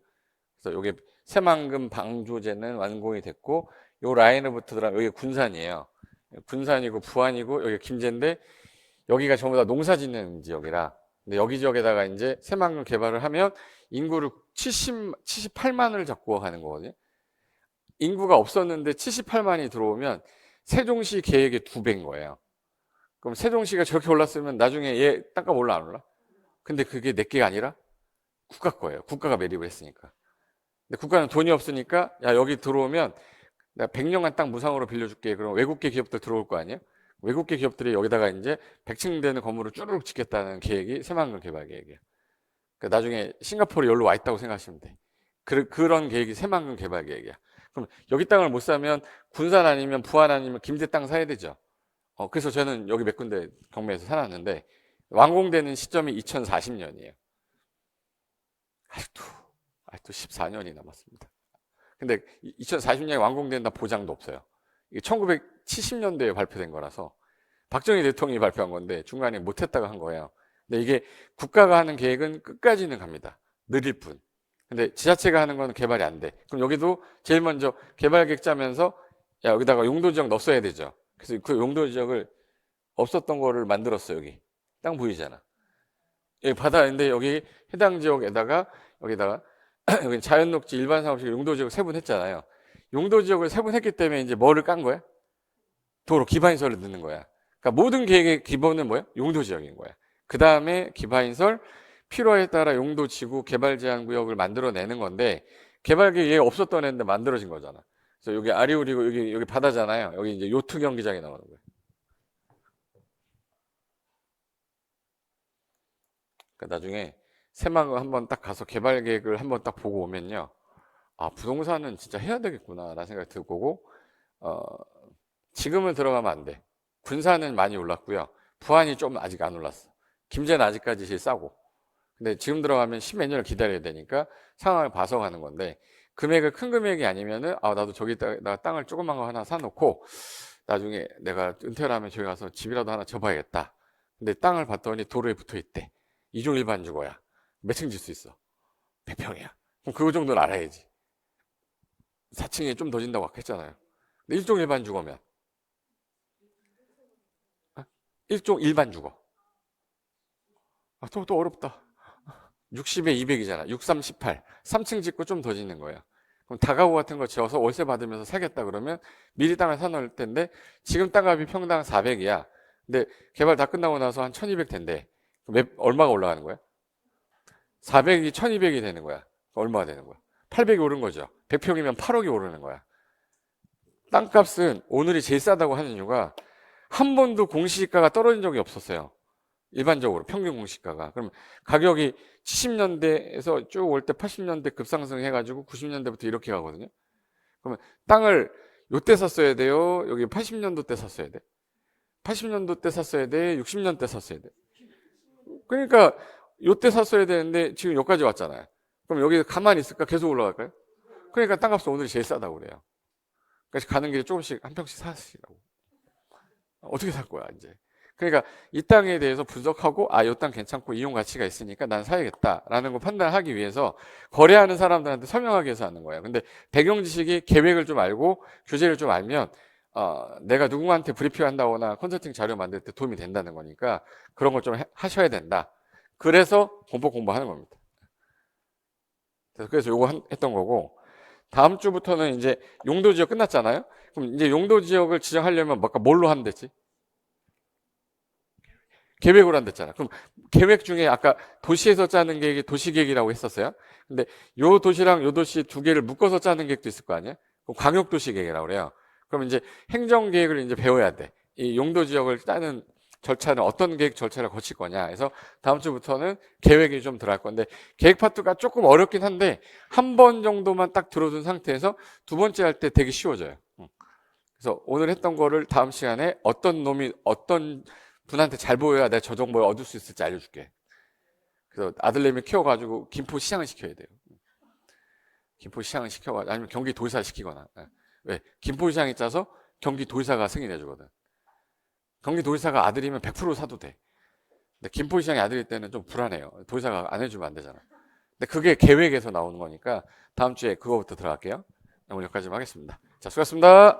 Speaker 1: 그래서 요게 새만금 방조제는 완공이 됐고, 요 라인으로부터 들어가면 여기 군산이에요. 군산이고 부안이고 여기 김제인데, 여기가 전부 다 농사 짓는 지역이라. 근데 여기 지역에다가 이제 새만금 개발을 하면 인구를 78만을 잡고 가는 거거든요. 인구가 없었는데 78만이 들어오면 세종시 계획의 2배인 거예요. 그럼 세종시가 저렇게 올랐으면 나중에 얘 땅값 올라 안 올라? 근데 그게 내게가 아니라 국가 거예요. 국가가 매립을 했으니까. 근데 국가는 돈이 없으니까, 야, 여기 들어오면 내가 100년간 땅 무상으로 빌려줄게. 그럼 외국계 기업들 들어올 거 아니에요? 외국계 기업들이 여기다가 이제 100층 되는 건물을 쭈르륵 짓겠다는 계획이 새만금 개발 계획이에요. 그러니까 나중에 싱가포르에 여기로 와 있다고 생각하시면 돼. 그런 계획이 새만금 개발 계획이야. 그럼 여기 땅을 못 사면 군산 아니면 부안 아니면 김제 땅 사야 되죠. 그래서 저는 여기 몇 군데 경매에서 살았는데, 완공되는 시점이 2040년이에요. 아직도 14년이 남았습니다. 근데 2040년에 완공된다 보장도 없어요. 이게 1970년대에 발표된 거라서 박정희 대통령이 발표한 건데 중간에 못했다가 한 거예요. 근데 이게 국가가 하는 계획은 끝까지는 갑니다. 느릴 뿐. 근데 지자체가 하는 건 개발이 안 돼. 그럼 여기도 제일 먼저 개발 계획 짜면서, 야, 여기다가 용도 지역 넣었어야 되죠. 그래서 그 용도 지역을 없었던 거를 만들었어요. 여기 땅 보이잖아. 여기 바다인데 여기 해당 지역에다가 여기다가 여기 자연녹지 일반 사업식 용도 지역 세분했잖아요. 용도 지역을 세분했기 때문에 이제 뭐를 깐 거야? 도로 기반시설을 넣는 거야. 그러니까 모든 계획의 기본은 뭐야? 용도 지역인 거야. 그 다음에 기반시설, 필요에 따라 용도 지구 개발 제한 구역을 만들어내는 건데, 개발 계획이 없었던 애인데 만들어진 거잖아. 그래서 여기 아리우리고 여기 바다잖아요. 여기 이제 요트 경기장이 나오는 거예요. 그러니까 나중에 새만금 한번 딱 가서 개발 계획을 한번 딱 보고 오면요, 아, 부동산은 진짜 해야 되겠구나 라는 생각이 들 거고, 지금은 들어가면 안 돼. 군산은 많이 올랐고요. 부안이 좀 아직 안 올랐어. 김제는 아직까지 제일 싸고. 근데 지금 들어가면 10몇 년을 기다려야 되니까 상황을 봐서 가는 건데, 금액을 큰 금액이 아니면은, 아, 나도 저기다가 땅을 조그만 거 하나 사놓고 나중에 내가 은퇴를 하면 저기 가서 집이라도 하나 접어야겠다. 근데 땅을 봤더니 도로에 붙어 있대. 2종 일반 주거야. 몇 층 질 수 있어? 100평이야. 그럼 그거 정도는 알아야지. 4층에 좀 더 진다고 아까 했잖아요. 근데 1종 일반 주거면 1종 일반 주거. 아, 또 어렵다. 60에 200이잖아. 6, 3, 18. 3층 짓고 좀 더 짓는 거야. 그럼 다가구 같은 거 지어서 월세 받으면서 사겠다 그러면 미리 땅을 사놓을 텐데, 지금 땅값이 평당 400이야. 근데 개발 다 끝나고 나서 한 1200 된대. 얼마가 올라가는 거야? 400이 1200이 되는 거야. 얼마가 되는 거야? 800이 오른 거죠. 100평이면 8억이 오르는 거야. 땅값은 오늘이 제일 싸다고 하는 이유가 한 번도 공시지가가 떨어진 적이 없었어요. 일반적으로 평균 공시가가. 그럼 가격이 70년대에서 쭉 올 때 80년대 급상승해가지고 90년대부터 이렇게 가거든요. 그러면 땅을 요때 샀어야 돼요? 여기 80년도 때 샀어야 돼? 80년도 때 샀어야 돼? 60년 때 샀어야 돼? 그러니까 요때 샀어야 되는데 지금 여기까지 왔잖아요. 그럼 여기 가만히 있을까? 계속 올라갈까요? 그러니까 땅값은 오늘이 제일 싸다고 그래요. 그래서 가는 길에 조금씩 한 평씩 사시라고. 어떻게 살 거야 이제. 그러니까 이 땅에 대해서 분석하고, 아, 이 땅 괜찮고 이용 가치가 있으니까 난 사야겠다라는 거 판단하기 위해서 거래하는 사람들한테 설명하기 위해서 하는 거예요. 근데 배경 지식이 계획을 좀 알고 규제를 좀 알면 내가 누구한테 브리핑 한다거나 컨설팅 자료 만들 때 도움이 된다는 거니까 그런 걸 좀 하셔야 된다. 그래서 공부하는 겁니다. 그래서 요거 했던 거고, 다음 주부터는 이제 용도 지역 끝났잖아요. 그럼 이제 용도 지역을 지정하려면 아까 뭘로 하면 되지? 계획으로 한댔잖아. 그럼 계획 중에 아까 도시에서 짜는 계획이 도시계획이라고 했었어요. 근데 요 도시랑 요 도시 두 개를 묶어서 짜는 계획도 있을 거 아니에요? 그럼 광역도시계획이라고 그래요. 그럼 이제 행정계획을 이제 배워야 돼. 이 용도 지역을 짜는 절차는 어떤 계획 절차를 거칠 거냐. 그래서 다음 주부터는 계획이 좀 들어갈 건데, 계획 파트가 조금 어렵긴 한데 한 번 정도만 딱 들어둔 상태에서 두 번째 할 때 되게 쉬워져요. 그래서 오늘 했던 거를 다음 시간에 어떤 놈이 어떤 분한테 잘 보여야 내가 저 정보를 얻을 수 있을지 알려줄게. 그래서 아들내미 키워가지고 김포 시장을 시켜야 돼요. 김포 시장을 시켜가지고, 아니면 경기도지사 시키거나. 왜? 김포 시장이 짜서 경기도지사가 승인해주거든. 경기도지사가 아들이면 100% 사도 돼. 근데 김포 시장이 아들일 때는 좀 불안해요. 도지사가 안 해주면 안 되잖아. 근데 그게 계획에서 나오는 거니까 다음 주에 그거부터 들어갈게요. 오늘 여기까지 하겠습니다. 자, 수고하셨습니다.